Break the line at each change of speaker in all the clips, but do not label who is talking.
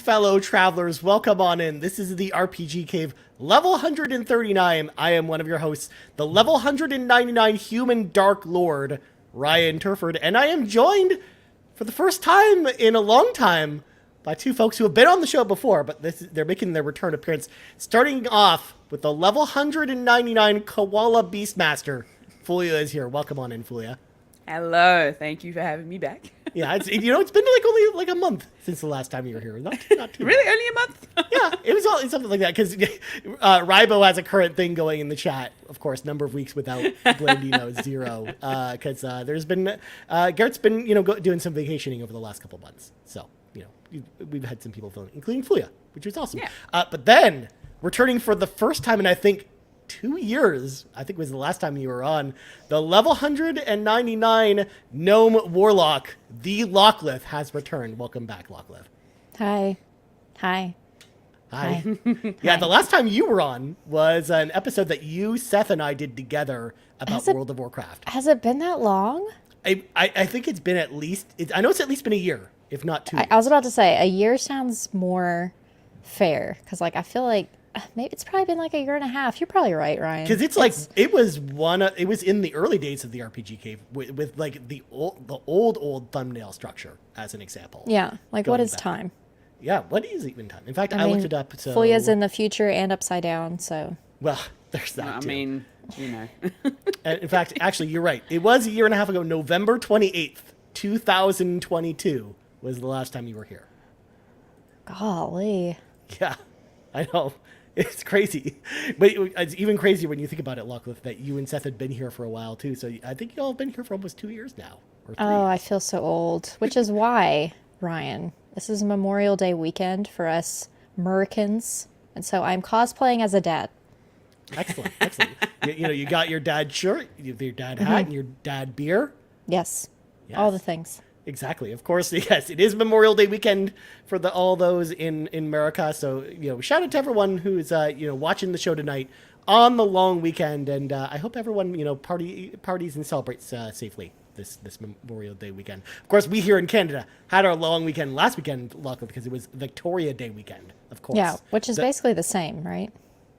fellow travelers, welcome on in. This is the RPG Cave, level 139. I am one of your hosts, the level 199 human Dark Lord, Ryan Turford, and I am joined for the first time in a long time by two folks who have been on the show before, but they're making their return appearance. Starting off with the level 199 Koala Beastmaster, Fulya is here. Welcome on in, Fulya.
Hello, thank you for having me back.
Yeah, it's been only a month since the last time you were here. Not too
Really,
bad.
only a month?
Yeah, it's something like that because Rybo has a current thing going in the chat. Of course, number of weeks without Blandino 0 because there's been Garrett's been doing some vacationing over the last couple months. So we've had some people filming, including Fulya, which was awesome. Yeah. But then returning for the first time in I think 2 years, I think was the last time you were on, the level 199 Gnome Warlock, the Lockleth, has returned. Welcome back, Lockleth.
Hi.
Yeah, the last time you were on was an episode that you, Seth, and I did together about World of Warcraft.
Has it been that long?
I think it's been at least, I know it's at least been a year, if not 2 years.
I was about to say, a year sounds more fair, because I feel like maybe it's probably been like a year and a half. You're probably right, Ryan.
Because it was in the early days of the RPG Cave with like the old thumbnail structure as an example.
Yeah, like what is time?
Yeah, what is even time? In fact, I looked it up. So
Fulya's in the future and upside down, so.
Well, there's that too.
I mean,
In fact, actually, you're right. It was a year and a half ago, November 28th, 2022 was the last time you were here.
Golly.
Yeah, I know. It's crazy. But it's even crazier when you think about it, Lockleth, that you and Seth had been here for a while, too. So I think you all have been here for almost 2 years now. Or 3.
Oh, I feel so old. Which is why, Ryan, this is Memorial Day weekend for us Americans. And so I'm cosplaying as a dad.
Excellent. You got your dad shirt, your dad hat, and your dad beer.
Yes. All the things.
Exactly. Of course, yes, it is Memorial Day weekend for all those in America. So, shout out to everyone who's, watching the show tonight on the long weekend. And I hope everyone, parties and celebrates safely this Memorial Day weekend. Of course, we here in Canada had our long weekend last weekend, luckily, because it was Victoria Day weekend, of course.
Yeah, which is basically the same, right?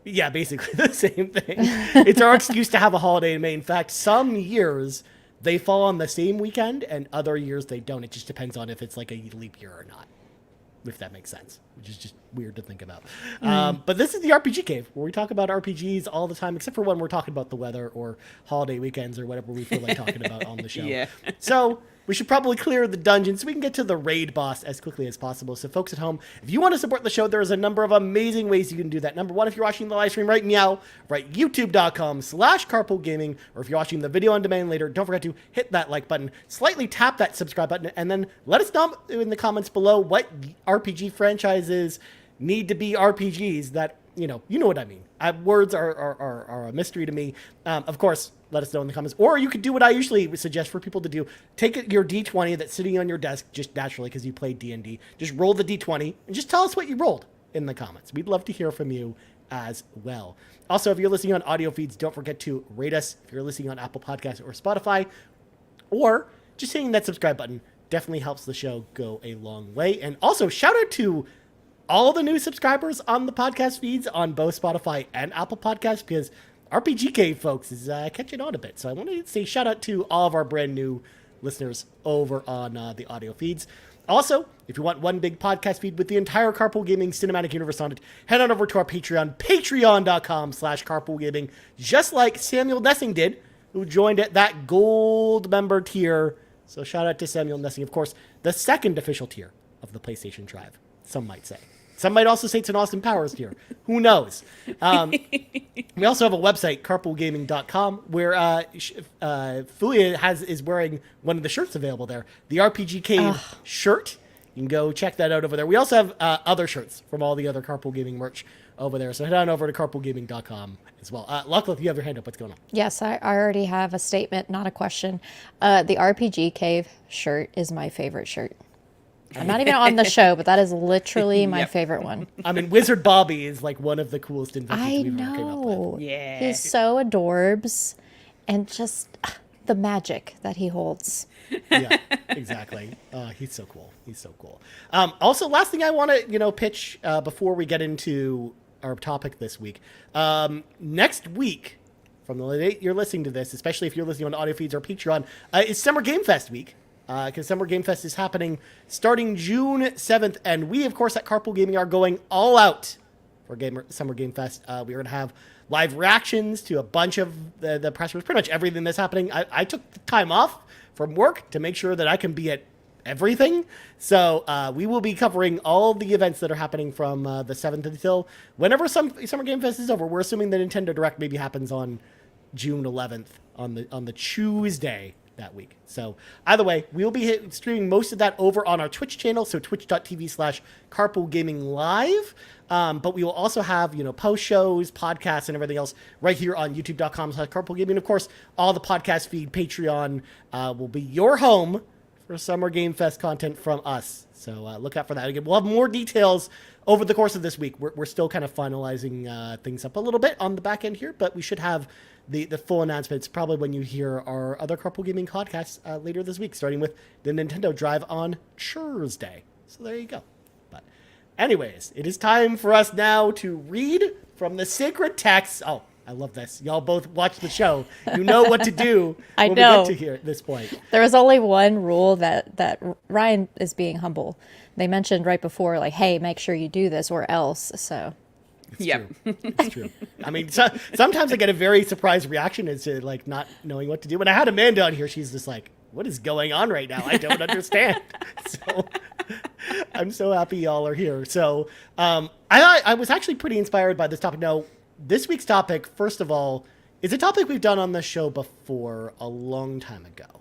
Yeah, basically the same thing. It's our excuse to have a holiday in May. In fact, some years they fall on the same weekend, and other years they don't. It just depends on if it's like a leap year or not, if that makes sense, which is just weird to think about. But this is the RPG Cave, where we talk about RPGs all the time, except for when we're talking about the weather or holiday weekends or whatever we feel like talking about on the show.
Yeah.
So we should probably clear the dungeon so we can get to the raid boss as quickly as possible. So folks at home, if you want to support the show, there's a number of amazing ways you can do that. Number one, if you're watching the live stream right now, right, youtube.com/carpoolgaming, or if you're watching the video on demand later, don't forget to hit that like button, slightly tap that subscribe button, and then let us know in the comments below what RPG franchises need to be RPGs that, you know what I mean. Words are a mystery to me. Of course, let us know in the comments. Or you could do what I usually suggest for people to do. Take your D20 that's sitting on your desk just naturally because you play D&D. Just roll the D20 and just tell us what you rolled in the comments. We'd love to hear from you as well. Also, if you're listening on audio feeds, don't forget to rate us. If you're listening on Apple Podcasts or Spotify, or just hitting that subscribe button definitely helps the show go a long way. And also, shout out to all the new subscribers on the podcast feeds on both Spotify and Apple Podcasts, because RPG Cave, folks, is catching on a bit. So I want to say shout out to all of our brand new listeners over on the audio feeds. Also, if you want one big podcast feed with the entire Carpool Gaming cinematic universe on it, head on over to our Patreon, patreon.com/carpoolgaming, just like Samuel Nessling did, who joined at that gold member tier. So shout out to Samuel Nessling, of course, the second official tier of the PlayStation Tribe, some might say. Some might also say it's an Austin Powers tier. Who knows? We also have a website, carpoolgaming.com, where Fulya is wearing one of the shirts available there, the RPG Cave shirt. You can go check that out over there. We also have other shirts from all the other Carpool Gaming merch over there. So head on over to carpoolgaming.com as well. Lockleth, you have your hand up. What's going on?
Yes, I already have a statement, not a question. The RPG Cave shirt is my favorite shirt. I'm not even on the show, but that is literally my favorite one.
I mean, Wizard Bobby is like one of the coolest inventions we've ever came up with.
Yeah.
He's so adorbs, and just the magic that he holds.
Yeah, exactly. He's so cool. He's so cool. Also, last thing I want to, pitch before we get into our topic this week. Next week, from the date you're listening to this, especially if you're listening on audio feeds or Patreon, is Summer Game Fest week. Because Summer Game Fest is happening starting June 7th. And we, of course, at Carpool Gaming are going all out for Summer Game Fest. We're going to have live reactions to a bunch of the press releases, pretty much everything that's happening. I took the time off from work to make sure that I can be at everything. So we will be covering all the events that are happening from the 7th until whenever Summer Game Fest is over. We're assuming the Nintendo Direct maybe happens on June 11th on the Tuesday that week. So either way, we'll be streaming most of that over on our Twitch channel, so twitch.tv/carpoolgaming live. But we will also have, post shows, podcasts, and everything else right here on youtube.com/carpoolgaming. Of course, all the podcast feed, Patreon will be your home for Summer Game Fest content from us. So look out for that. Again, we'll have more details over the course of this week. We're still kind of finalizing things up a little bit on the back end here, but we should have the full announcements probably when you hear our other Carpool Gaming podcasts later this week, starting with the Nintendo Drive on Thursday. So there you go. But anyways, it is time for us now to read from the sacred text. Oh, I love this. Y'all both watch the show. You know what to do when we get to here at this point.
There was only one rule that Ryan is being humble. They mentioned right before, like, hey, make sure you do this or else. So
It's true. It's true. I mean, sometimes I get a very surprised reaction as to like not knowing what to do. When I had Amanda on here, she's just like, "What is going on right now? I don't understand." So I'm so happy y'all are here. So I was actually pretty inspired by this topic. Now, this week's topic, first of all, is a topic we've done on the show before a long time ago,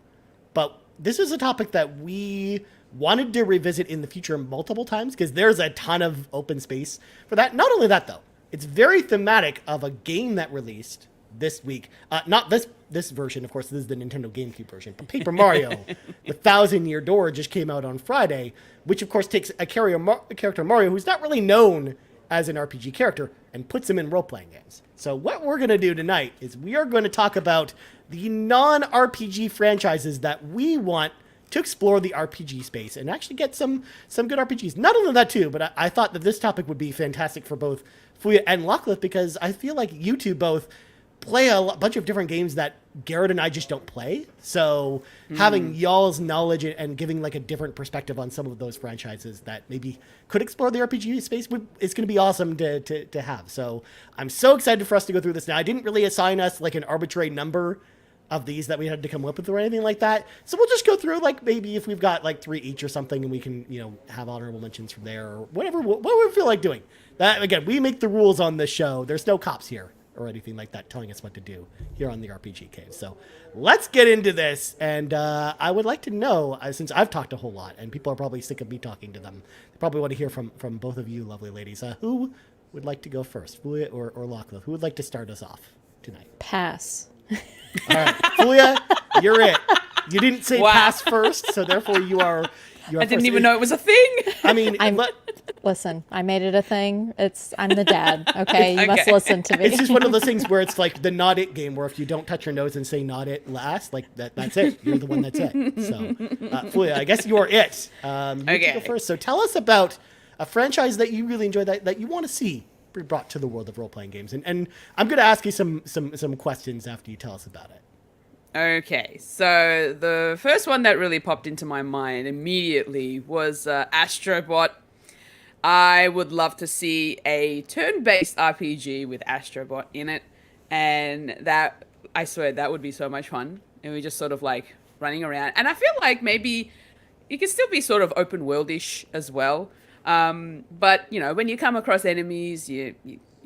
but this is a topic that we wanted to revisit in the future multiple times because there's a ton of open space for that. Not only that, though, it's very thematic of a game that released this week. Not this version, of course. This is the Nintendo GameCube version. But Paper Mario, the 1,000-Year Door, just came out on Friday, which, of course, takes a character Mario who's not really known as an RPG character and puts him in role-playing games. So what we're going to do tonight is we are going to talk about the non-RPG franchises that we want to explore the RPG space and actually get some good RPGs. Not only that too, but I thought that this topic would be fantastic for both Fulya and Lockleth because I feel like you two both play a bunch of different games that Garrett and I just don't play. So having y'all's knowledge and giving like a different perspective on some of those franchises that maybe could explore the RPG space is going to be awesome to have. So I'm so excited for us to go through this now. I didn't really assign us like an arbitrary number of these that we had to come up with or anything like that. So we'll just go through like maybe if we've got like 3 each or something and we can, have honorable mentions from there or whatever, what we feel like doing. That again, we make the rules on this show. There's no cops here or anything like that telling us what to do here on the RPG Cave. So let's get into this. And I would like to know, since I've talked a whole lot and people are probably sick of me talking to them, they probably want to hear from both of you lovely ladies. Who would like to go first, Fulya or Lockleth? Who would like to start us off tonight?
Pass.
All right, Fulya, you're it. You didn't say pass first, so therefore you are.
I didn't even know it was a thing.
I mean,
listen, I made it a thing. I'm the dad. Okay, you must listen to me.
It's just one of those things where it's like the not it game, where if you don't touch your nose and say not it last, like that's it. You're the one that's it. So, Fulya, I guess you're it. You can go first. So tell us about a franchise that you really enjoy that you want to see brought to the world of role-playing games, and I'm going to ask you some questions after you tell us about it.
Okay, so the first one that really popped into my mind immediately was Astrobot. I would love to see a turn-based RPG with Astrobot in it, and that, I swear, that would be so much fun. And we just sort of like running around, and I feel like maybe it could still be sort of open-worldish as well. But, when you come across enemies, you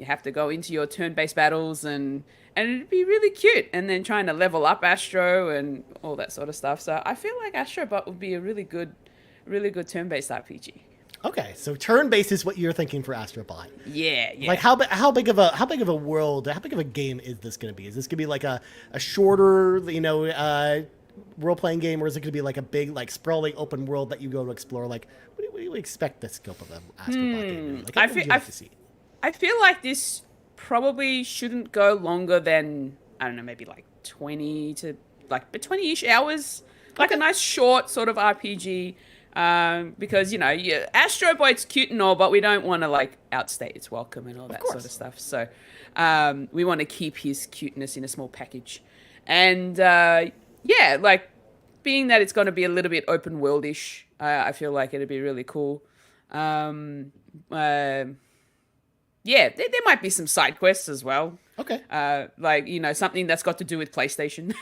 have to go into your turn-based battles and it'd be really cute. And then trying to level up Astro and all that sort of stuff. So I feel like Astrobot would be a really good turn-based RPG.
Okay, so turn-based is what you're thinking for Astrobot.
Yeah.
Like how big of a world, how big of a game is this going to be? Is this going to be like a shorter, role-playing game, or is it going to be like a big, like sprawling open world that you go to explore? Like, what do you expect the scope of an Astrobot game? Like, what would you like to see?
I feel like this probably shouldn't go longer than, I don't know, maybe like 20 to like 20-ish hours, like a nice short sort of RPG. Because Astro Boy's cute and all, but we don't want to like outstay its welcome and all that sort of stuff. So we want to keep his cuteness in a small package, and like being that it's going to be a little bit open worldish, I feel like it'd be really cool. There might be some side quests as well.
Okay.
Like something that's got to do with PlayStation.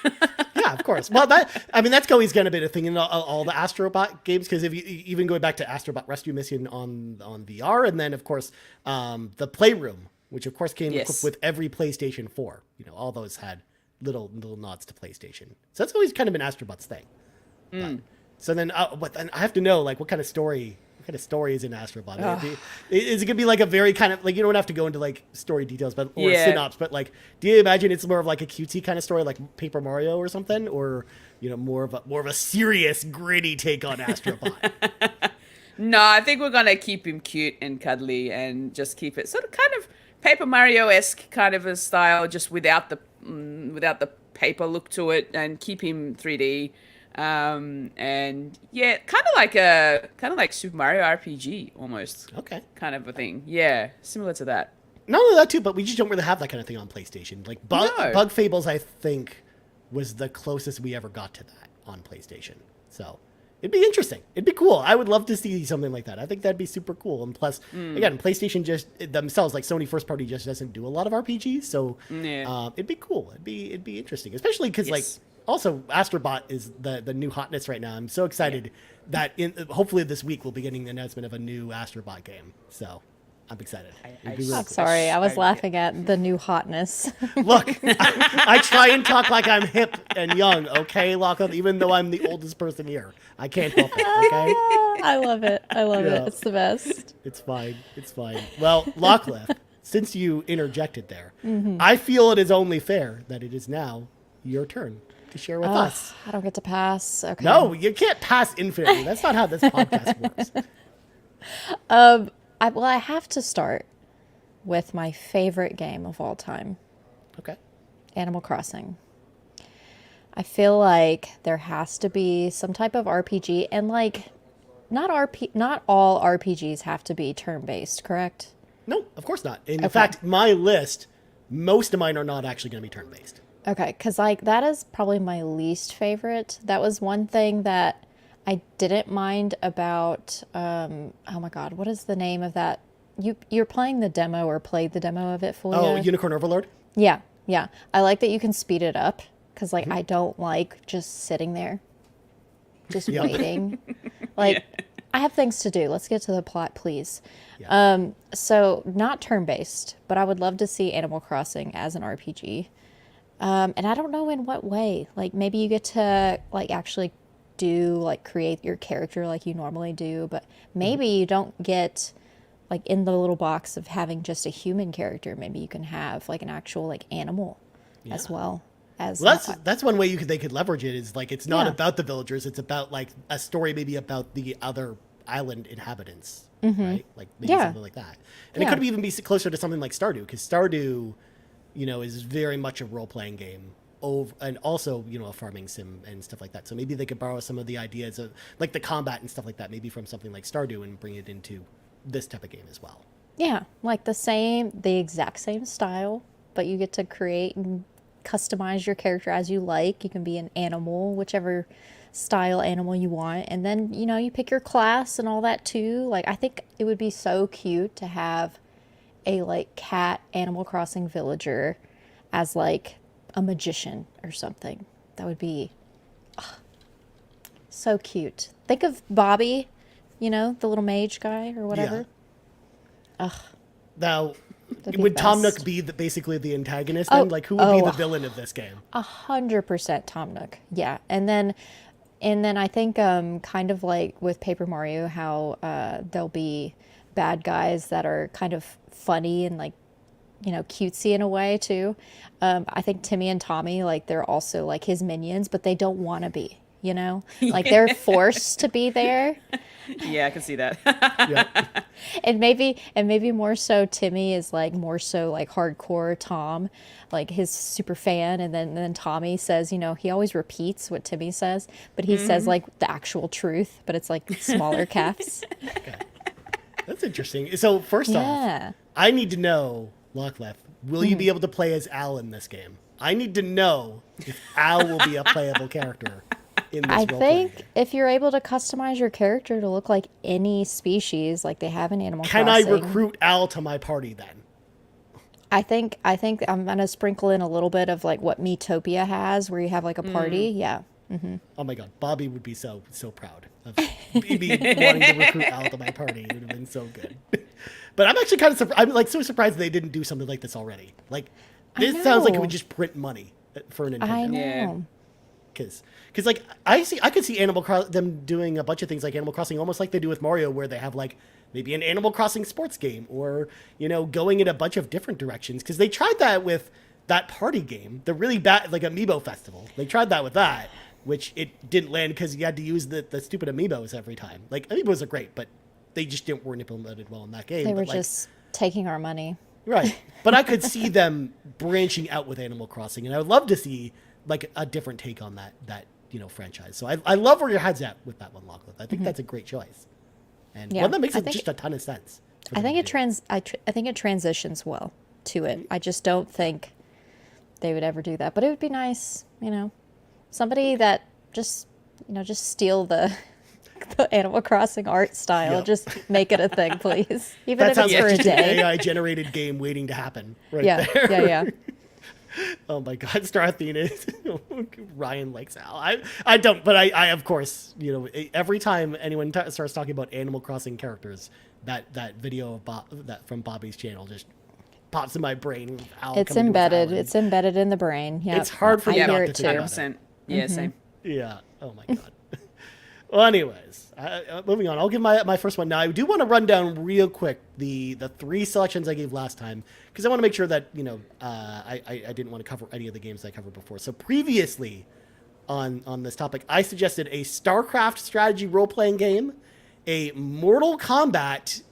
Yeah, of course. Well, that's always going to be a thing in all the Astrobot games, because if you even going back to Astrobot Rescue Mission on VR, and then of course the Playroom, which of course came equipped with every PlayStation 4. All those had little nods to PlayStation. So that's always kind of been Astrobot's thing. So then, but then I have to know, like, what kind of story is in Astrobot? Is it gonna be like a very kind of like, you don't have to go into like story details, but or synopsis, but like, do you imagine it's more of like a cutesy kind of story, like Paper Mario or something, or more of a serious, gritty take on Astrobot?
No, I think we're gonna keep him cute and cuddly and just keep it sort of kind of Paper Mario-esque kind of a style, just without the paper look to it, and keep him 3D. And kind of like Super Mario RPG almost.
Okay.
Kind of a thing. Yeah, similar to that.
Not only that too, but we just don't really have that kind of thing on PlayStation. Like Bug Fables, I think, was the closest we ever got to that on PlayStation. So it'd be interesting. It'd be cool. I would love to see something like that. I think that'd be super cool. And plus, again, PlayStation just themselves, like Sony first party, just doesn't do a lot of RPGs. So it'd be cool. It'd be interesting, especially because like. Also, Astrobot is the new hotness right now. I'm so excited that hopefully this week we'll be getting the announcement of a new Astrobot game. So I'm excited.
I'm sorry. I was laughing at the new hotness.
Look, I try and talk like I'm hip and young, okay, Lockleth, even though I'm the oldest person here. I can't help it, okay?
I love it. It. It's the best.
It's fine. Well, Lockleth, since you interjected there, I feel it is only fair that it is now your turn to share with us.
I don't get to pass. Okay.
No, you can't pass infinitely. That's not how this podcast works.
I have to start with my favorite game of all time.
Okay.
Animal Crossing. I feel like there has to be some type of RPG, and like not all RPGs have to be turn-based, correct?
No, of course not. In fact, my list, most of mine are not actually going to be turn-based.
Okay, because like that is probably my least favorite. That was one thing that I didn't mind about. Oh my God, what is the name of that? You're playing the demo or played the demo of it, Fulya?
Oh, Unicorn Overlord?
Yeah. I like that you can speed it up because like I don't like just sitting there, just waiting. Like I have things to do. Let's get to the plot, please. Yeah. So not turn-based, but I would love to see Animal Crossing as an RPG. And I don't know in what way. Like maybe you get to like actually create your character like you normally do, but maybe you don't get like in the little box of having just a human character. Maybe you can have like an actual like animal as well. That's one way they could leverage it, is like it's not about the villagers, it's about like a story maybe about the other island inhabitants, right? Like maybe something like that. And it could even be closer to something like Stardew, because Stardew is very much a role-playing game, and also, a farming sim and stuff like that. So maybe they could borrow some of the ideas of like the combat and stuff like that, maybe from something like Stardew, and bring it into this type of game as well. Yeah, like the exact same style, but you get to create and customize your character as you like. You can be an animal, whichever style animal you want, and then you pick your class and all that too. Like I think it would be so cute to have a like cat Animal Crossing villager as like a magician or something. That would be so cute. Think of Bobby, the little mage guy or whatever.
Now, would Tom Nook be basically the antagonist then? Like who would be the villain of this game?
100% Tom Nook. Yeah. And then I think kind of like with Paper Mario, how there'll be bad guys that are kind of funny and like cutesy in a way too. I think Timmy and Tommy, like they're also like his minions, but they don't want to be. you know? Like they're forced to be there.
Yeah, I can see that.
Yep.
And maybe more so Timmy is like more so like hardcore Tom, like his super fan, and then Tommy says, you know, he always repeats what Timmy says, but he says like the actual truth, but it's like smaller caps.
Okay. That's interesting. So first
Yeah.
off, I need to know, Lockleth, will you be able to play as Al in this game? I need to know if Al will be a playable character in this
I
role-playing
think
game.
if you're able to customize your character to look like any species, like they have in Animal
Can
Crossing.
I recruit Al to my party then?
I think I'm gonna sprinkle in a little bit of like what Miitopia has, where you have like a party. Yeah.
Oh my god, Bobby would be so proud of me wanting to recruit Al to my party. It would have been so good. But I'm actually kind of I'm like so surprised they didn't do something like this already. Like this sounds like it
know.
would just print money for Nintendo.
I know.
Yeah.
Because like I could see them doing a bunch of things like Animal Crossing, almost like they do with Mario, where they have like maybe an Animal Crossing sports game, or you know, going in a bunch of different directions. Because they tried that with that party game, the really bad like Amiibo Festival. They tried that with that, which it didn't land because you had to use the stupid Amiibos every time. Like Amiibos are great, but they just weren't implemented well in that game.
They were
But, like,
just taking our money.
right. But I could see them branching out with Animal Crossing, and I would love to see like a different take on that you know franchise. So I love where your head's at with that one, Lockleth. I think that's a great choice, and
Yeah,
one that makes
I think
just a ton of sense. for
I
them
think
to do.
I think it transitions well to it. I just don't think they would ever do that. But it would be nice, you know, somebody that just steal the Animal Crossing art style.
Yeah.
Just make it a thing, please. Even
That
if
sounds
it's for a
like just an
day.
AI generated game waiting to happen. Right
Yeah,
there.
yeah.
Oh my God, Star Athena. Ryan likes Al. I don't, but I of course, you know, every time anyone starts talking about Animal Crossing characters, that video of that from Bobby's channel just pops in my brain. With Al
It's
coming to his
embedded.
island.
It's embedded in the brain. Yeah,
It's hard for
I
me
hear
not
it
to
too.
think about it.
100%. Yeah, same.
Yeah. Oh my God. Well, anyways, moving on. I'll give my first one now. I do want to run down real quick the three selections I gave last time because I want to make sure that you know I didn't want to cover any of the games I covered before. So previously on this topic, I suggested a StarCraft strategy role playing game, a Mortal Kombat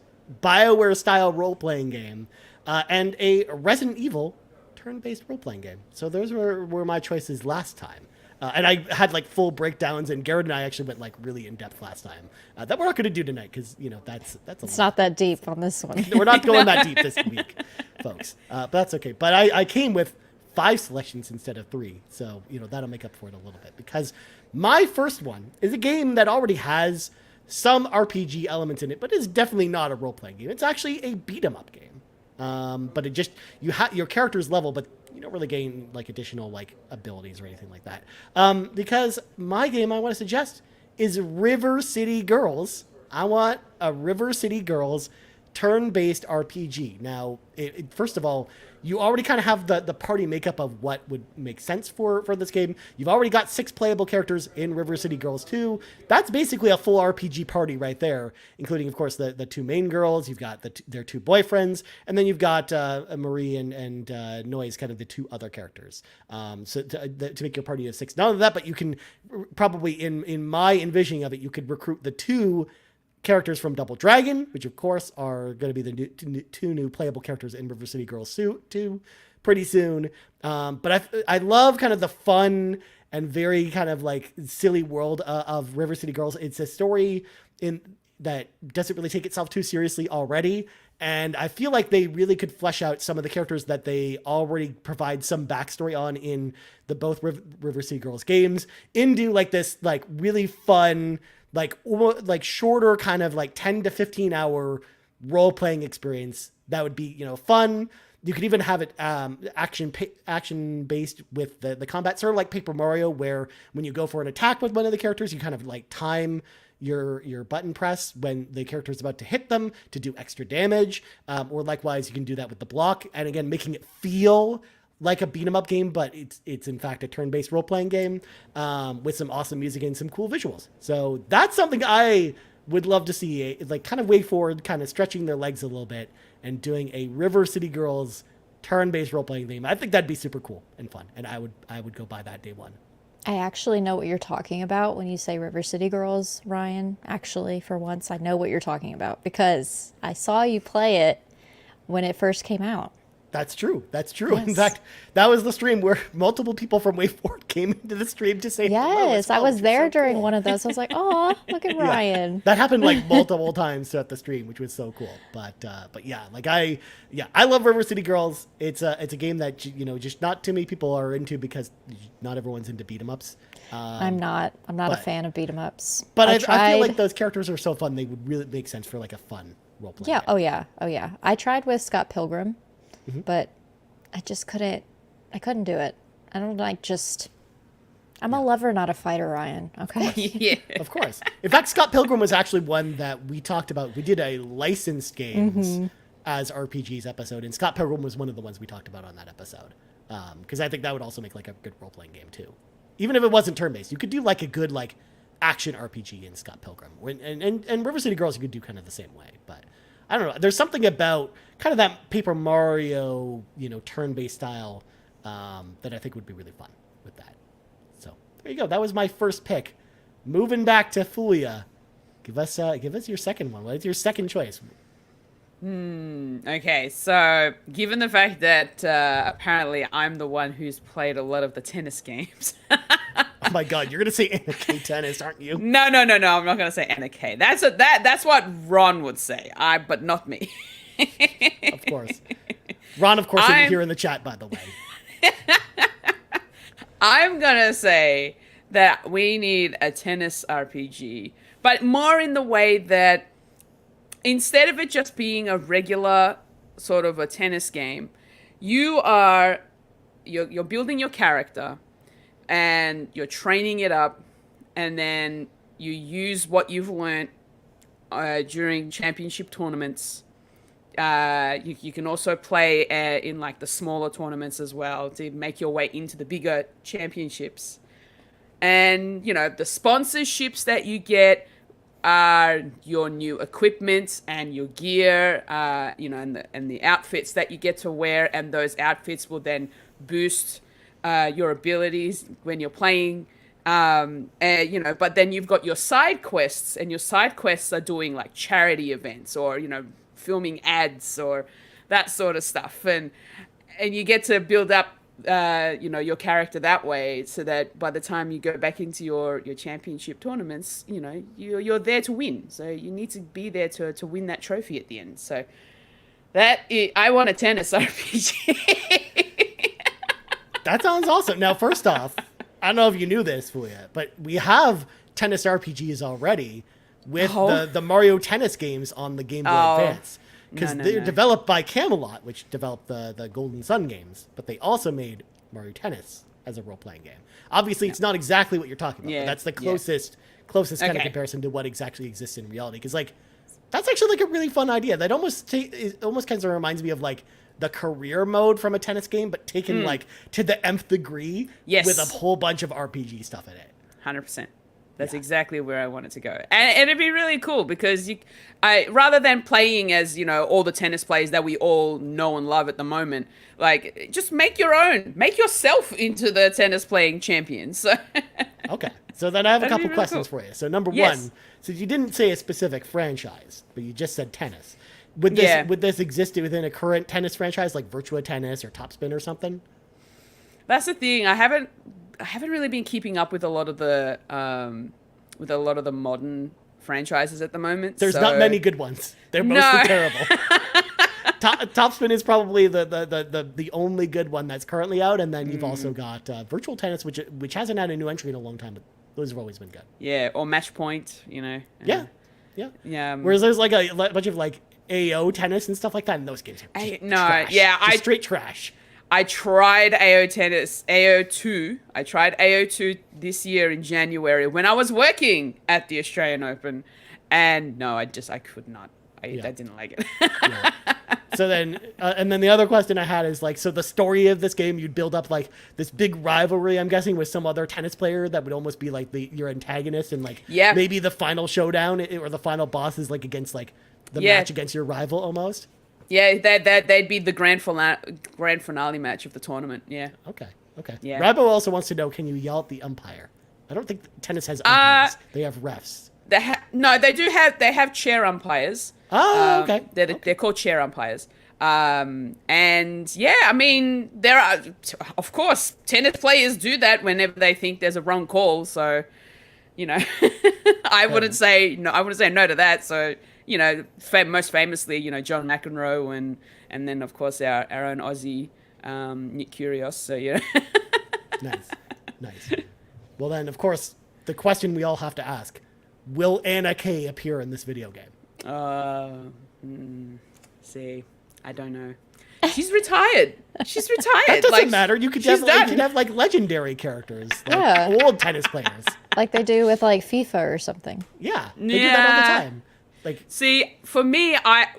BioWare style role playing game, and a Resident Evil turn based role playing game. So those were my choices last time. And I had like full breakdowns, and Garrett and I actually went like really in depth last time. That we're not going to do tonight because you know that's a
It's
lot.
not that deep on this one.
We're not going that deep this week, folks. But that's okay. But I came with 5 selections instead of 3, so you know that'll make up for it a little bit. Because my first one is a game that already has some RPG elements in it, but is definitely not a role playing game. It's actually a beat 'em up game. But it just your character's level, but you don't really gain like additional like abilities or anything like that. Because my game I want to suggest is River City Girls. I want a River City Girls turn-based RPG. Now, first of all, you already kind of have the party makeup of what would make sense for this game. You've already got 6 playable characters in River City Girls 2. That's basically a full RPG party right there, including, of course, the 2 main girls. You've got their 2 boyfriends, and then you've got Marie and Noise, kind of the 2 other characters. So to make your party of 6. Not only that, but you can probably, in my envisioning of it, you could recruit the 2 characters from Double Dragon, which of course are going to be the 2 new playable characters in River City Girls 2 pretty soon. But I love kind of the fun and very kind of like silly world of River City Girls. It's a story that doesn't really take itself too seriously already. And I feel like they really could flesh out some of the characters that they already provide some backstory on in the both River City Girls games into like this like really fun, like shorter kind of like 10 to 15 hour role playing experience that would be, you know, fun. You could even have it action based with the combat, sort of like Paper Mario, where when you go for an attack with one of the characters, you kind of like time your button press when the character is about to hit them to do extra damage. Or likewise, you can do that with the block. And again, making it feel like a beat 'em up game, but it's in fact a turn-based role-playing game with some awesome music and some cool visuals. So that's something I would love to see, like kind of way forward, kind of stretching their legs a little bit and doing a River City Girls turn-based role-playing game. I think that'd be super cool and fun, and I would go buy that day one.
I actually know what you're talking about when you say River City Girls, Ryan. Actually, for once, I know what you're talking about because I saw you play it when it first came out.
That's true. That's true.
Yes.
In fact, that was the stream where multiple people from Waveport came into the stream to say hello as
Yes, I
well,
was
which
there
so
during
cool.
one of those. I was like, oh, look at Ryan.
That happened like multiple times throughout the stream, which was so cool. But yeah, like I love River City Girls. It's a game that just not too many people are into because not everyone's into beat 'em ups.
I'm not a fan of beat 'em ups.
But I
tried.
feel like those characters are so fun; they would really make sense for like a fun role play.
Yeah. Oh yeah. I tried with Scott Pilgrim,
Mm-hmm.
but I just couldn't. I couldn't do it. I don't like just. I'm a lover, not a fighter, Ryan. Okay.
Yeah.
Of course. In fact, Scott Pilgrim was actually one that we talked about. We did a licensed games as RPGs episode, and Scott Pilgrim was one of the ones we talked about on that episode. Because I think that would also make like a good role playing game too. Even if it wasn't turn based, you could do like a good like action RPG in Scott Pilgrim. And River City Girls, you could do kind of the same way. But I don't know. There's something about kind of that Paper Mario, turn based style that I think would be really fun with that. So there you go. That was my first pick. Moving back to Fulya. Give us your second one. What is your second choice?
Okay, so given the fact that apparently I'm the one who's played a lot of the tennis games.
Oh my God, you're gonna say Anna K tennis, aren't you?
No, I'm not gonna say Anna K. That's what Ron would say. But not me.
Of course. Ron, of course, will be here in the chat, by the way.
I'm gonna say that we need a tennis RPG, but more in the way that instead of it just being a regular sort of a tennis game, you're building your character and you're training it up, and then you use what you've learned during championship tournaments. You can also play in like the smaller tournaments as well to make your way into the bigger championships. And the sponsorships that you get are your new equipment and your gear, and the outfits that you get to wear, and those outfits will then boost your abilities when you're playing. But then you've got your side quests, and your side quests are doing like charity events or filming ads or that sort of stuff, and you get to build up your character that way, so that by the time you go back into your championship tournaments, you're there to win. So you need to be there to win that trophy at the end. So I want a tennis RPG.
That sounds awesome. Now, first off, I don't know if you knew this, Fulya, but we have tennis RPGs already with the Mario Tennis games on the Game Boy Advance. Because they're developed by Camelot, which developed the Golden Sun games, but they also made Mario Tennis as a role-playing game. Obviously, it's not exactly what you're talking about, but that's the closest kind of comparison to what exactly exists in reality. Because that's actually like a really fun idea. That almost kind of reminds me of like the career mode from a tennis game, but taken like to the nth degree with a whole bunch of RPG stuff in it.
100%. That's exactly where I wanted to go. And it'd be really cool because rather than playing as, all the tennis players that we all know and love at the moment, like just make your own. Make yourself into the tennis playing champion. So
Okay. So then I have a couple
really
questions
cool.
for you. So number one, so you didn't say a specific franchise, but you just said tennis. Would this exist within a current tennis franchise like Virtua Tennis or Topspin or something?
That's the thing. I haven't really been keeping up with a lot of the modern franchises at the moment.
There's not many good ones. They're mostly terrible. Topspin is probably the only good one that's currently out, and then you've also got Virtual Tennis, which hasn't had a new entry in a long time, but those have always been good.
Yeah, or Match Point,
Yeah. Whereas there's like a bunch of like AO tennis and stuff like that, and those games are trash. Straight trash.
I tried AO Tennis, AO2. I tried AO2 this year in January when I was working at the Australian Open. And no, I could not. I didn't like it.
Yeah. So then, and then the other question I had is like, so the story of this game, you'd build up like this big rivalry, I'm guessing, with some other tennis player that would almost be like your antagonist, and like maybe the final showdown or the final boss is like against like the match against your rival almost.
Yeah, they'd be the grand finale match of the tournament. Yeah.
Okay. Okay.
Yeah.
Rabo also wants to know, can you yell at the umpire? I don't think tennis has umpires. They have refs.
No, they have chair umpires.
Oh, okay.
They're called chair umpires. And yeah, I mean, there are, of course, tennis players do that whenever they think there's a wrong call. So, I wouldn't say no. I wouldn't say no to that. So, most famously, John McEnroe and then of course our own Aussie Nick Kyrgios. So yeah.
Nice. Well, then, of course, the question we all have to ask: will Anna Kay appear in this video game?
See, I don't know. She's retired.
That doesn't matter. You could have legendary characters, like old tennis players,
like they do with like FIFA or something.
Yeah, they do that all the time. Like,
see, for me, that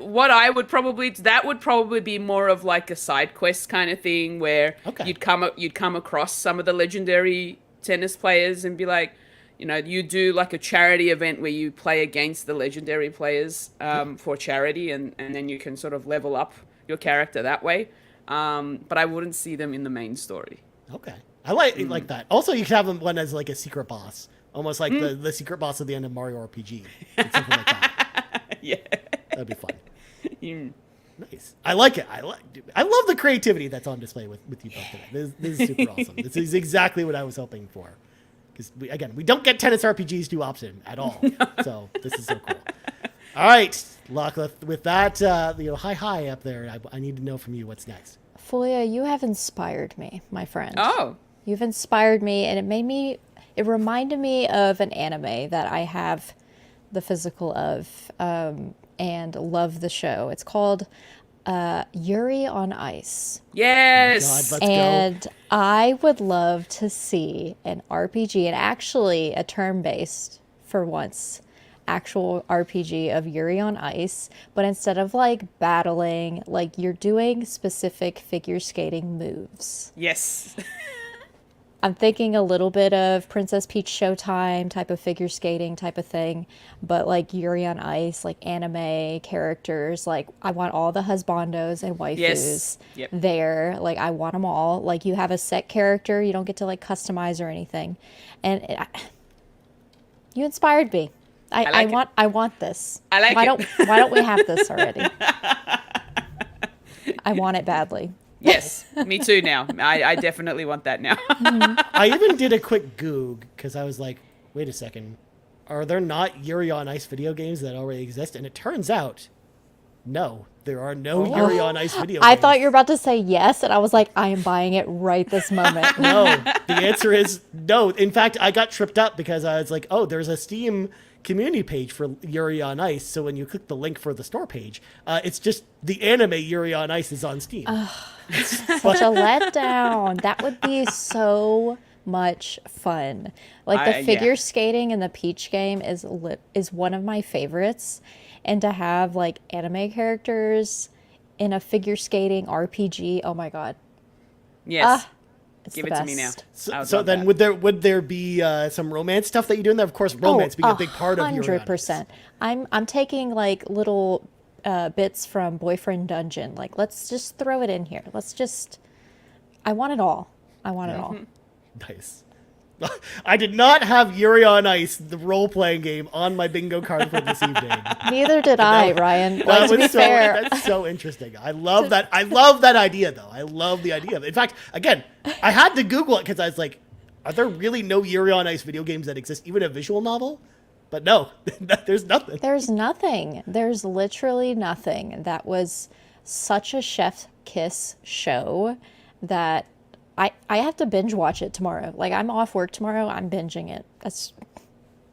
would probably be more of like a side quest kind of thing where you'd come across some of the legendary tennis players and be like, you do like a charity event where you play against the legendary players for charity, and then you can sort of level up your character that way. But I wouldn't see them in the main story.
Okay, I like that. Also, you could have them one as like a secret boss, almost like the secret boss at the end of Mario RPG, something like that.
Yeah,
that'd be fun. Nice. I like it. I love the creativity that's on display with you both today. This is super awesome. This is exactly what I was hoping for. Because we don't get tennis RPGs too often at all. So this is so cool. All right, Lockleth. With that, hi up there. I need to know from you what's next.
Fulya, you have inspired me, my friend.
Oh,
you've inspired me, and it reminded me of an anime that I have the physical of, and love the show. It's called Yuri on Ice.
Yes.
Oh God, let's go.
I would love to see an RPG, and actually a turn-based, for once, actual RPG of Yuri on Ice, but instead of like battling, like you're doing specific figure skating moves.
Yes.
I'm thinking a little bit of Princess Peach Showtime type of figure skating type of thing, but like Yuri on Ice, like anime characters. Like I want all the husbandos and waifus there. Like I want them all. Like you have a set character, you don't get to like customize or anything. And you inspired me. I want this.
I like
why don't we have this already? I want it badly.
Yes, me too now. I definitely want that now.
I even did a quick Goog because I was like, wait a second. Are there not Yuri on Ice video games that already exist? And it turns out, no, there are no Yuri on Ice video games.
I thought you were about to say yes, and I was like, I am buying it right this moment.
No, the answer is no. In fact, I got tripped up because I was like, oh, there's a Steam community page for Yuri on Ice. So when you click the link for the store page, it's just the anime Yuri on Ice is on Steam.
Such a letdown. That would be so much fun. Like the figure skating in the Peach game is one of my favorites, and to have like anime characters in a figure skating RPG, oh my god.
Yes.
It's
Give
the
it to
best.
me now.
So then would there be some romance stuff that you do in there? Of course, romance being a big part of Yuri on Ice.
100%. I'm taking like little bits from Boyfriend Dungeon. Like, let's just throw it in here. I want it all. I want it all.
Nice. I did not have Yuri on Ice, the role-playing game, on my bingo card for this evening.
Neither did I, Ryan. Like, to be fair.
That's so interesting. I love that. I love that idea, though. I love the idea of it. In fact, again, I had to Google it because I was like, are there really no Yuri on Ice video games that exist, even a visual novel? But no, there's nothing.
There's nothing. There's literally nothing. That was such a chef's kiss show that I have to binge watch it tomorrow. Like, I'm off work tomorrow. I'm binging it.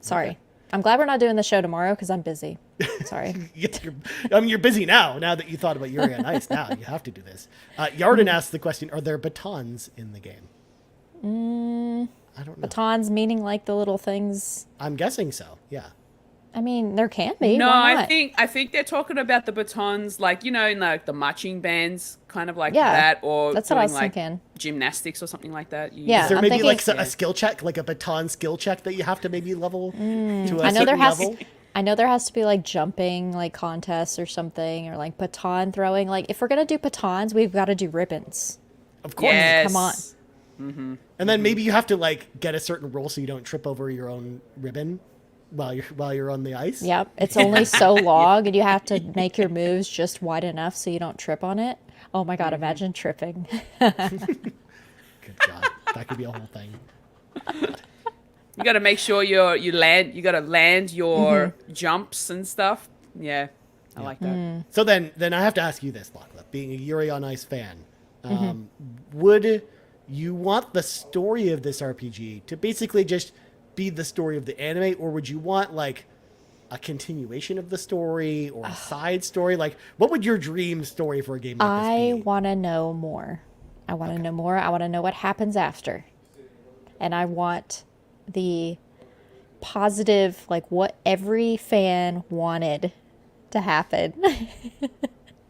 Sorry. Okay. I'm glad we're not doing the show tomorrow because I'm busy. Sorry.
You're busy now that you thought about Yuri on Ice. Now you have to do this. Yarden asked the question, are there batons in the game? I don't know.
Batons meaning like the little things?
I'm guessing so, yeah.
I mean, there can be.
No, I think they're talking about the batons, like, in like the marching bands, kind of like that, or
that's
doing
what I was
like
thinking.
Gymnastics or something like that.
Yeah,
is there maybe like a skill check, like a baton skill check that you have to maybe level to a certain level?
I know there has to be like jumping, like contests or something, or like baton throwing. Like if we're gonna do batons, we've got to do ribbons.
Of course,
yes.
Come on.
And then maybe you have to like get a certain rule so you don't trip over your own ribbon while you're on the ice.
Yep. It's only so long, and you have to make your moves just wide enough so you don't trip on it. Oh my God, imagine tripping.
Good God. That could be a whole thing.
You got to make sure you got to land your jumps and stuff. Yeah, I like that.
So then I have to ask you this, Lockleth, being a Yuri on Ice fan, would you want the story of this RPG to basically just be the story of the anime, or would you want like a continuation of the story or a side story? Like, what would your dream story for a game like this be?
I want to know more. I want to know more. I want to know what happens after. And I want the positive, like what every fan wanted to happen.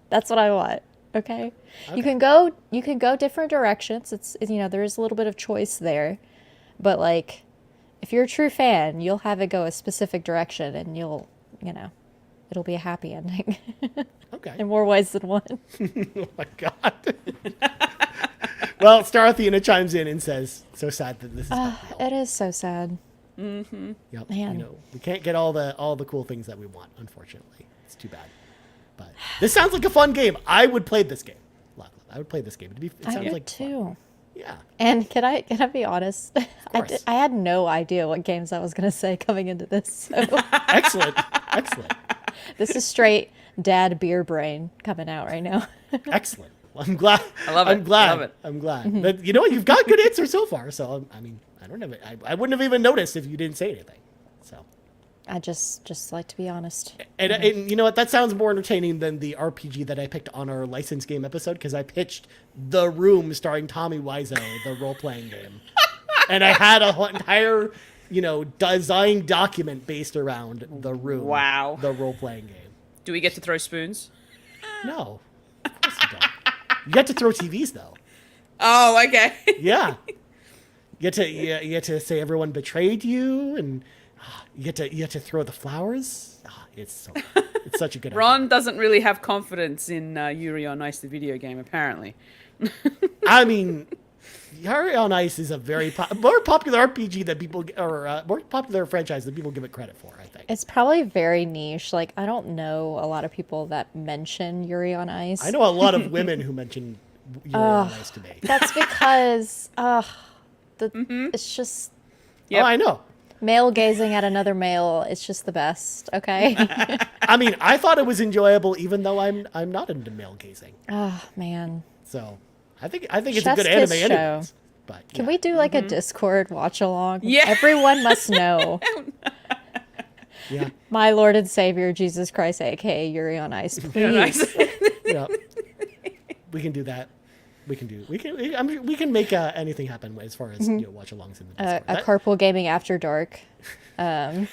That's what I want. Okay? You can go different directions. It's there is a little bit of choice there. But like if you're a true fan, you'll have it go a specific direction, and it'll be a happy ending.
Okay.
In more ways than one.
Oh my God. Well, Star Athena chimes in and says, "So sad that this is about
It is so sad.
Yep.
Man.
We can't get all the cool things that we want, unfortunately. It's too bad. But this sounds like a fun game. I would play this game. I would play this game. It sounds
I would
like
too.
fun. Yeah.
And can I be honest?
course.
I had no idea what games I was going to say coming into this. So
Excellent.
this is straight dad beer brain coming out right now.
Excellent. Well, I'm glad.
I love it.
I'm glad.
I love it.
I'm glad. But you know what? You've got good answers so far. So I mean, I don't know. I wouldn't have even noticed if you didn't say anything. So.
I just like to be honest.
And you know what? That sounds more entertaining than the RPG that I picked on our licensed game episode, because I pitched The Room starring Tommy Wiseau, the role-playing game. And I had a whole entire, design document based around The Room.
Wow.
The role-playing game.
Do we get to throw spoons?
No. Of course you don't. You get to throw TVs, though.
Oh, okay.
Yeah. You get to say everyone betrayed you, and you get to throw the flowers. It's such a good idea.
Ron doesn't really have confidence in Yuri on Ice, the video game, apparently.
I mean, Yuri on Ice is a very more popular RPG that people, or more popular franchise than people give it credit for, I think.
It's probably very niche. Like, I don't know a lot of people that mention Yuri on Ice.
I know a lot of women who mention Yuri on Ice to me.
That's because it's just
Yep.
Oh, I know.
male gazing at another male. It's just the best. Okay.
I mean, I thought it was enjoyable, even though I'm not into male gazing.
Oh man.
So I think it's a
Chef's
good anime
kiss
anyways.
show.
But
Can we do like a Discord watch along?
Yeah.
Everyone must know.
Yeah.
My Lord and Savior Jesus Christ, aka Yuri on Ice, please.
Yeah. We can do that. We can make anything happen as far as watch alongs in the Discord.
A carpool gaming after dark.
Yeah.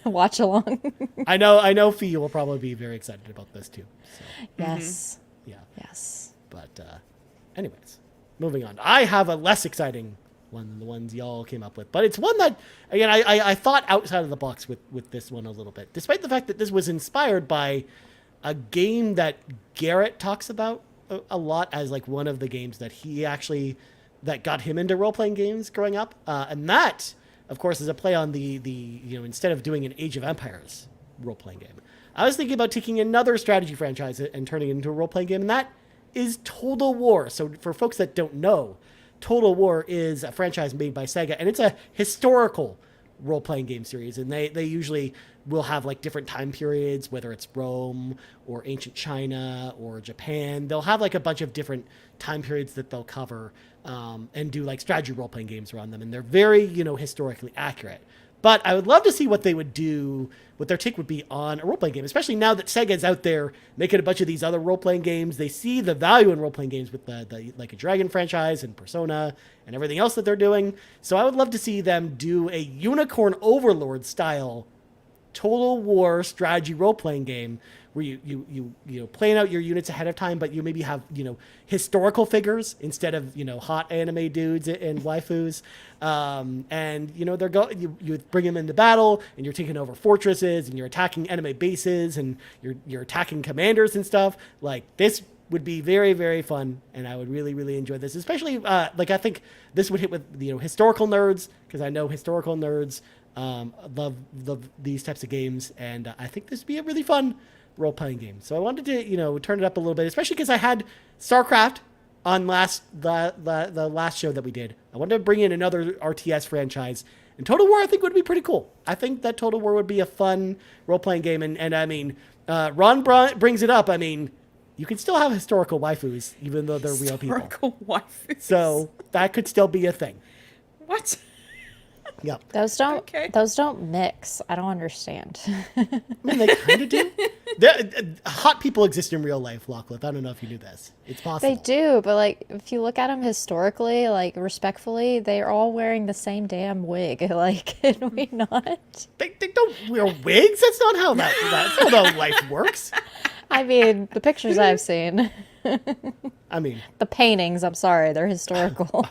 Watch along.
I know Fee will probably be very excited about this too. So,
Yes.
yeah.
Yes.
But anyways, moving on. I have a less exciting one than the ones y'all came up with, but it's one that, again, I thought outside of the box with this one a little bit, despite the fact that this was inspired by a game that Garrett talks about a lot as like one of the games that that got him into role-playing games growing up. And that, of course, is a play on the instead of doing an Age of Empires role-playing game, I was thinking about taking another strategy franchise and turning it into a role-playing game, and that is Total War. So for folks that don't know, Total War is a franchise made by Sega, and it's a historical role-playing game series, and they usually will have like different time periods, whether it's Rome or ancient China or Japan. They'll have like a bunch of different time periods that they'll cover and do like strategy role-playing games around them, and they're very historically accurate. But I would love to see what they would do, what their take would be on a role-playing game, especially now that Sega's out there making a bunch of these other role-playing games. They see the value in role-playing games with the Like a Dragon franchise and Persona and everything else that they're doing. So I would love to see them do a Unicorn Overlord style Total War strategy role-playing game where you plan out your units ahead of time, but you maybe have historical figures instead of hot anime dudes and waifus, and you bring them into battle, and you're taking over fortresses, and you're attacking enemy bases, and you're attacking commanders and stuff. Like this would be very, very fun, and I would really, really enjoy this. Especially, like, I think this would hit with, you know, historical nerds, because I know historical nerds love these types of games, and I think this would be a really fun role-playing game. So I wanted to, you know, turn it up a little bit, especially because I had StarCraft on the last show that we did. I wanted to bring in another RTS franchise, and Total War I think would be pretty cool. I think that Total War would be a fun role-playing game, and I mean, Ron brings it up. I mean, you can still have historical waifus, even though they're real people.
Historical waifus.
So that could still be a thing.
What?
Yep.
Those don't mix. I don't understand.
I mean, they kind of do. Hot people exist in real life, Lockleth. I don't know if you knew this. It's possible.
They do, but like if you look at them historically, like respectfully, they're all wearing the same damn wig. Like, can we not?
They don't wear wigs. That's not how that's not how life works.
I mean, the pictures I've seen.
I mean,
the paintings. I'm sorry, they're historical.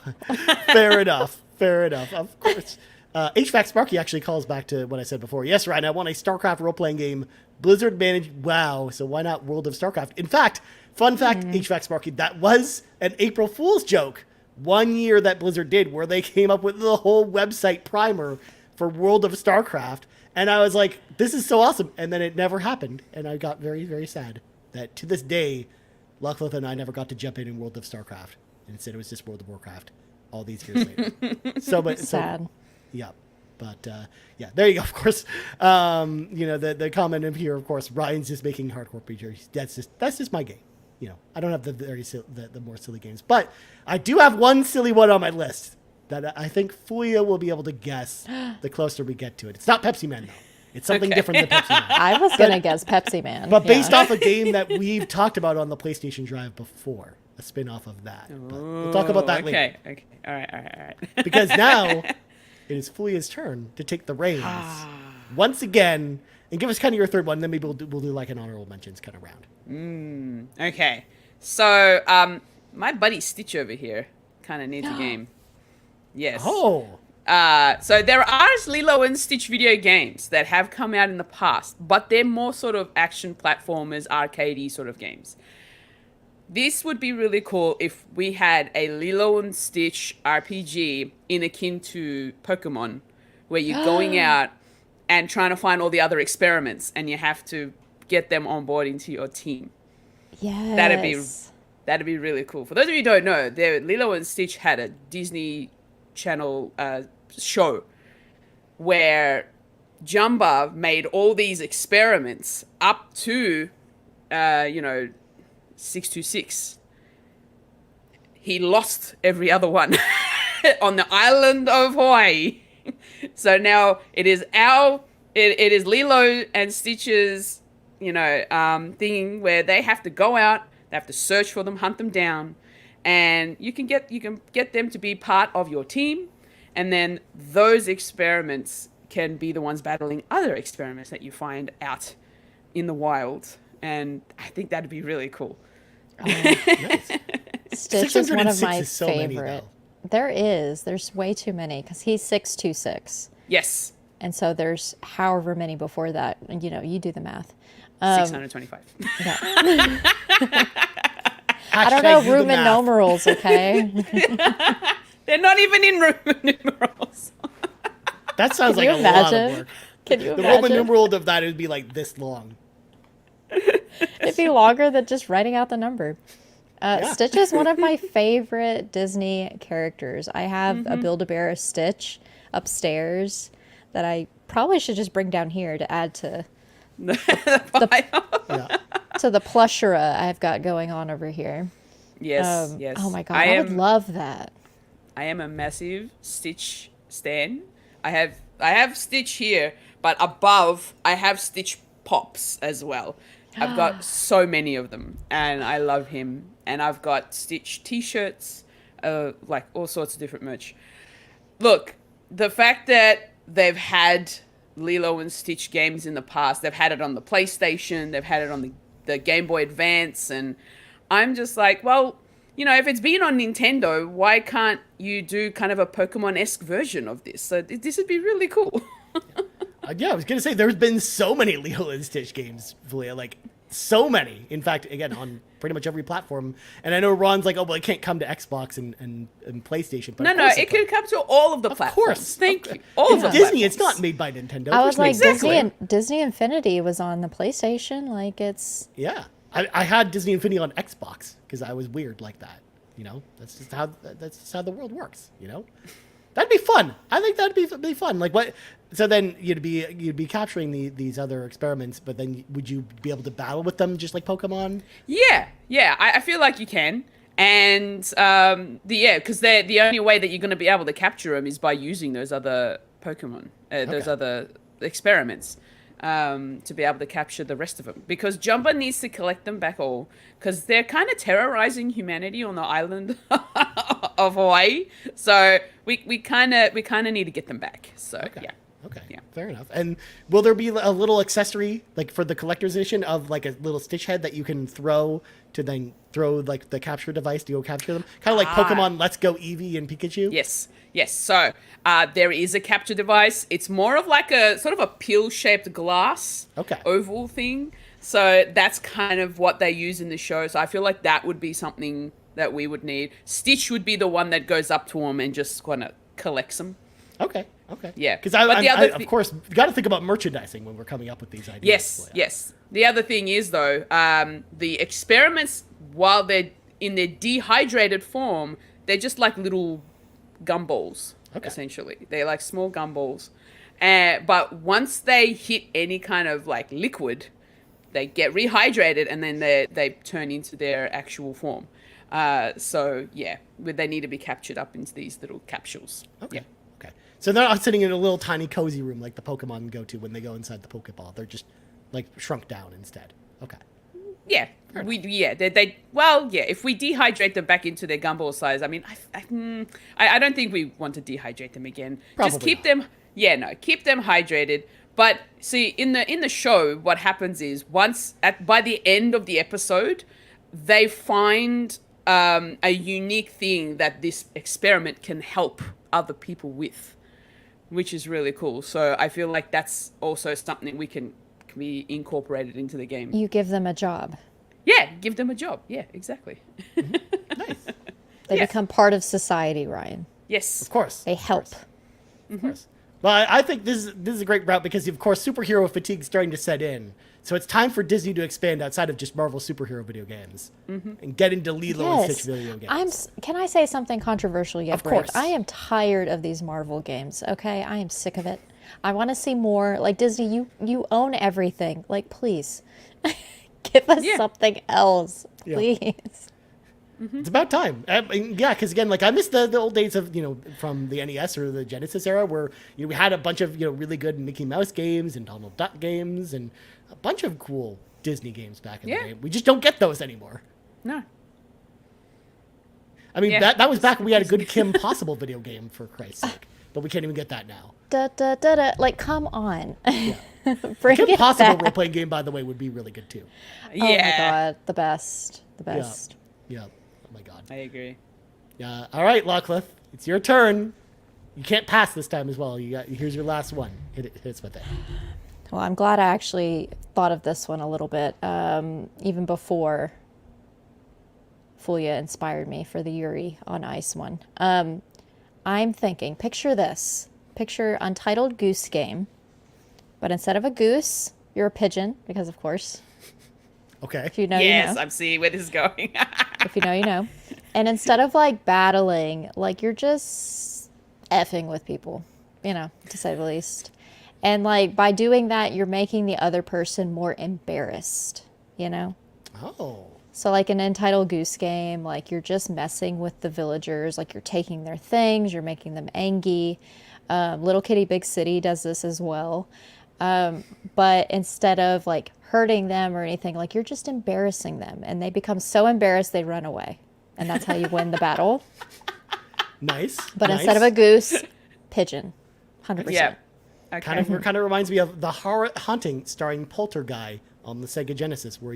Fair enough. Of course. HVAC Sparky actually calls back to what I said before. Yes, Ryan, I want a StarCraft role-playing game. Blizzard managed. Wow. So why not World of StarCraft? In fact, fun fact, HVAC Sparky, that was an April Fool's joke 1 year that Blizzard did, where they came up with the whole website primer for World of StarCraft. And I was like, this is so awesome. And then it never happened. And I got very, very sad that to this day, Lockleth and I never got to jump in World of StarCraft. And instead it was just World of Warcraft all these years later.
Sad.
Yeah. But, yeah, there you go. Of course, you know, the comment in here, of course, Ryan's just making hardcore PJ. That's just my game. You know, I don't have the more silly games, but I do have one silly one on my list that I think Fulya will be able to guess the closer we get to it. It's not Pepsi Man, though. It's something different than Pepsi Man.
I was going to guess Pepsi Man.
But based off a game that we've talked about on the PlayStation Drive before, a spin-off of that. But we'll talk about that later.
Okay. All right.
Because now it is Fulya's turn to take the reins once again and give us kind of your third one. Then maybe we'll do like an honorable mentions kind of round.
Okay. So, my buddy Stitch over here kind of needs a game. Yes.
Oh.
So there are Lilo and Stitch video games that have come out in the past, but they're more sort of action platformers, arcadey sort of games. This would be really cool if we had a Lilo and Stitch RPG in akin to Pokemon, where you're going out and trying to find all the other experiments, and you have to get them on board into your team.
Yes.
That'd be really cool. For those of you who don't know, Lilo and Stitch had a Disney Channel show where Jumba made all these experiments up to, 626. He lost every other one on the island of Hawaii. So now it is it is Lilo and Stitch's, thing where they have to go out, they have to search for them, hunt them down, and you can get them to be part of your team, and then those experiments can be the ones battling other experiments that you find out in the wild, and I think that'd be really cool.
Nice.
Stitch is one of
606
my
is so many,
favorite.
though.
There's way too many because he's 626.
Yes.
And so there's however many before that. And, you do the math.
625.
Yeah. I don't know Roman numerals, okay?
They're not even in Roman numerals.
That sounds
Can
like
you
a lot
imagine?
of work.
Can you
The
imagine?
Roman numeral of that would be like this long.
It'd be longer than just writing out the number.
Yeah.
Stitch is one of my favorite Disney characters. I have a Build-A-Bear of Stitch upstairs that I probably should just bring down here to add to
Yeah.
to the plushera I've got going on over here.
Yes, yes.
Oh my god, I would love that.
I am a massive Stitch stan. I have Stitch here, but above I have Stitch Pops as well. I've got so many of them, and I love him. And I've got Stitch t-shirts, like all sorts of different merch. Look, the fact that they've had Lilo and Stitch games in the past, they've had it on the PlayStation, they've had it on the Game Boy Advance, and I'm just like, well, if it's been on Nintendo, why can't you do kind of a Pokemon-esque version of this? So this would be really cool.
Yeah, I was going to say, there's been so many Lilo and Stitch games, Fulya. Like, so many. In fact, again, on pretty much every platform. And I know Ron's like, oh, well, it can't come to Xbox and PlayStation. But
No, it could come to all of the platforms.
Course.
Thank you. All of the
Disney.
platforms.
It's not made by Nintendo.
I was like,
Exactly.
Disney Infinity was on the PlayStation. Like, it's...
Yeah. I had Disney Infinity on Xbox because I was weird like that. You know, that's just how the world works, you know? That'd be fun. I think that'd be fun. Like what? So then you'd be capturing these other experiments, but then would you be able to battle with them just like Pokemon?
Yeah. I feel like you can. And because they're the only way that you're going to be able to capture them is by using those other Pokemon, those other experiments, to be able to capture the rest of them. Because Jumba needs to collect them back all, because they're kind of terrorizing humanity on the island of Hawaii. So we kind of need to get them back. So yeah.
Okay.
Yeah.
Fair enough. And will there be a little accessory, like for the collector's edition, of like a little Stitch head that you can throw to then throw like the capture device to go capture them? Kind of like Pokemon Let's Go Eevee and Pikachu?
Yes. So there is a capture device. It's more of like a sort of a pill-shaped glass oval thing. So that's kind of what they use in the show. So I feel like that would be something that we would need. Stitch would be the one that goes up to them and just kind of collects them.
Okay.
Yeah.
Because of course, got to think about merchandising when we're coming up with these ideas.
Yes. The other thing is, though, the experiments, while they're in their dehydrated form, they're just like little gumballs, essentially. They're like small gumballs. But once they hit any kind of like liquid, they get rehydrated and then they turn into their actual form. So, yeah, they need to be captured up into these little capsules.
Okay. So they're not sitting in a little tiny cozy room like the Pokemon go to when they go inside the Pokeball. They're just like shrunk down instead. Okay.
Yeah. If we dehydrate them back into their gumball size, I mean, I don't think we want to dehydrate them again.
Probably
just keep
not.
them, keep them hydrated. But see, in the show, what happens is by the end of the episode, they find a unique thing that this experiment can help other people with, which is really cool. So I feel like that's also something we can be incorporated into the game.
You give them a job.
Yeah, give them a job. Yeah, exactly.
Nice.
They become part of society, Ryan.
Yes.
Of course.
They help.
Of course. Well, I think this is a great route because, of course, superhero fatigue is starting to set in. So it's time for Disney to expand outside of just Marvel superhero video games and get into Lilo and Stitch video games.
Can I say something controversial yet?
Of course.
I am tired of these Marvel games. Okay, I am sick of it. I want to see more. Like Disney, you own everything. Like, please, give us something else, please.
Yeah. It's about time. Because again, like I miss the old days of from the NES or the Genesis era where we had a bunch of really good Mickey Mouse games and Donald Duck games and a bunch of cool Disney games back in the day. We just don't get those anymore.
No.
I mean that was back when we had a good Kim Possible video game, for Christ's sake, but we can't even get that now.
Like, come on.
Yeah.
Bring
Kim
it
Possible
back.
role playing game, by the way, would be really good too.
Yeah.
Oh my god, the best.
Yeah. Oh my god.
I agree.
Yeah. All right, Lockleth, it's your turn. You can't pass this time as well. Here's your last one. Hit us with it.
Well, I'm glad I actually thought of this one a little bit, even before Fulya inspired me for the Yuri on Ice one. I'm thinking, picture this. Picture Untitled Goose Game, but instead of a goose, you're a pigeon, because of course.
Okay.
If you know,
yes,
you know.
I'm seeing where this is going.
If you know, you know. And instead of like battling, like you're just effing with people, to say the least. And like by doing that, you're making the other person more embarrassed,
Oh.
So like an Entitled Goose Game, like you're just messing with the villagers, like you're taking their things, you're making them angry. Little Kitty Big City does this as well. But instead of like hurting them or anything, like you're just embarrassing them and they become so embarrassed they run away. And that's how you win the battle.
Nice.
But instead of a goose, pigeon. 100%.
Yeah. Okay.
Kind of reminds me of the Horror Haunting starring Poltergeist on the Sega Genesis, where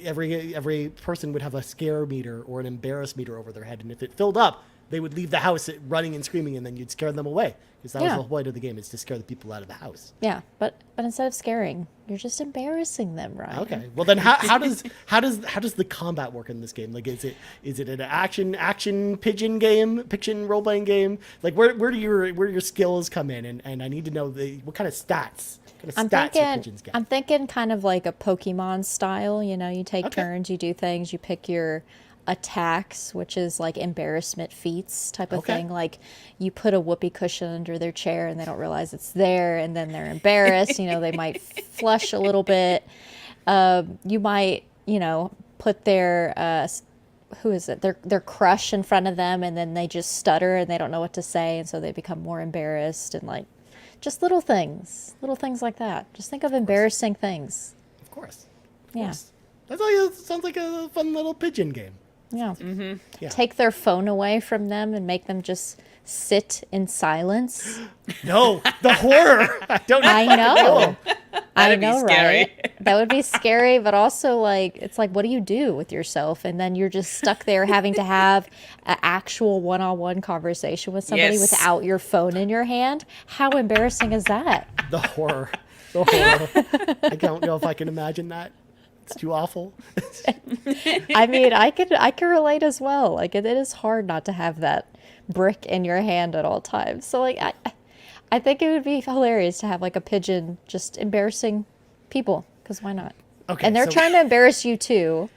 every person would have a scare meter or an embarrass meter over their head, and if it filled up, they would leave the house running and screaming, and then you'd scare them away. Because that was
Yeah.
the whole point of the game, is to scare the people out of the house.
Yeah, but instead of scaring, you're just embarrassing them, Ryan.
Okay. Well, then how does the combat work in this game? Like, is it an action pigeon role playing game? Like, where do your skills come in? And I need to know what kind of stats.
I'm
Stats do
thinking,
pigeons get?
I'm thinking kind of like a Pokemon style. You know, you take
Okay.
turns, you do things, you pick your attacks, which is like embarrassment feats type of
Okay.
thing. Like you put a whoopee cushion under their chair and they don't realize it's there, and then they're embarrassed. You know, they might flush a little bit. You might, put their who is it? Their crush in front of them, and then they just stutter and they don't know what to say, and so they become more embarrassed, and like just little things like that. Just think of embarrassing things.
Of course.
Yeah.
That sounds like a fun little pigeon game.
Yeah.
Yeah.
Take their phone away from them and make them just sit in silence.
No, the horror. I don't.
I know. I
That'd be
know,
scary.
right? That would be scary, but also like it's like, what do you do with yourself? And then you're just stuck there having to have an actual one-on-one conversation with somebody
Yes.
without your phone in your hand. How embarrassing is that?
The horror. The horror. I don't know if I can imagine that. It's too awful.
I mean, I can relate as well. Like it is hard not to have that brick in your hand at all times. So like I think it would be hilarious to have like a pigeon just embarrassing people, because why not?
Okay.
And they're
so-
trying to embarrass you too,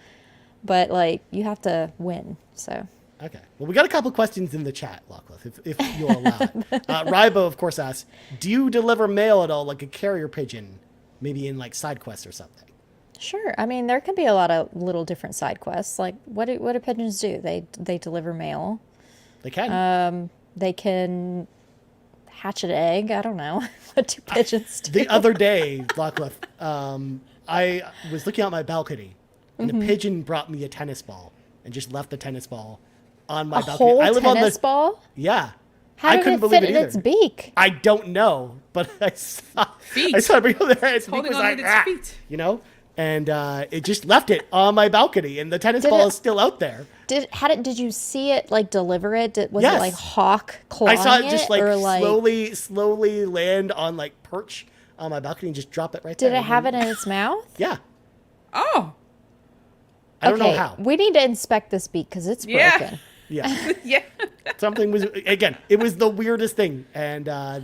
but like you have to win. So
Okay. Well, we got a couple questions in the chat, Lockleth, if you'll allow it. Rybo, of course, asks, do you deliver mail at all, like a carrier pigeon, maybe in like side quests or something?
sure. I mean, there can be a lot of little different side quests. Like what do pigeons do? They deliver mail.
They can.
They can hatch an egg. I don't know. What do pigeons do?
The other day, Lockleth, I was looking out my balcony, and
Mm-hmm.
a pigeon brought me a tennis ball and just left the tennis ball on my
A
balcony.
whole
I live
tennis
on the
ball?
Yeah.
How
I
did
couldn't
it
believe
fit
it
in its
either.
beak?
I don't know, but I saw
Feet.
I saw it bring there. Its beak
holding
was
on
like,
with its
"Ah,"
feet.
you know, and it just left it on my balcony, and the tennis
Did
ball
it-
is still out there.
Did you see it like deliver it? Was
Yes.
it like hawk
I
clawing
saw it just like
or like
slowly land on like perch on my balcony and just drop it right
did
there.
it have it in its mouth?
Yeah,
Oh,
I don't know how.
We need to inspect this beak because it's
Yeah.
broken.
Yeah,
yeah.
something was again. It was the weirdest thing, and I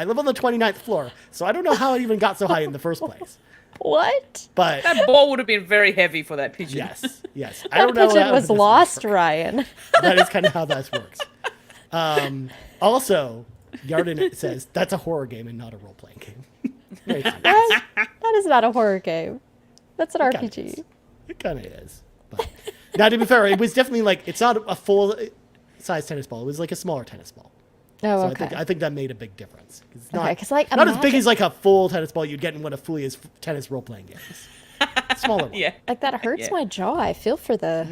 live on the 29th floor, so I don't know how it even got so high in the first place.
What?
But
That ball would have been very heavy for that pigeon.
yes, I
That
don't know.
pigeon
how
was
this
lost,
works.
Ryan.
That is kind of how this works. Also, Yarden says that's a horror game and not a role playing game. Very funny.
What? That is not a horror game. That's an
It kinda
RPG.
is. It kind of is. But now, to be fair, it was definitely like it's not a full size tennis ball. It was like a smaller tennis ball.
Oh,
So
okay.
I think that made a big difference. It's not,
Okay, 'cause, like,
not as big
imagine-
as like a full tennis ball you'd get in one of Fulya's tennis role playing games. Smaller one.
Yeah.
Like that hurts
Yeah.
my jaw. I feel for the.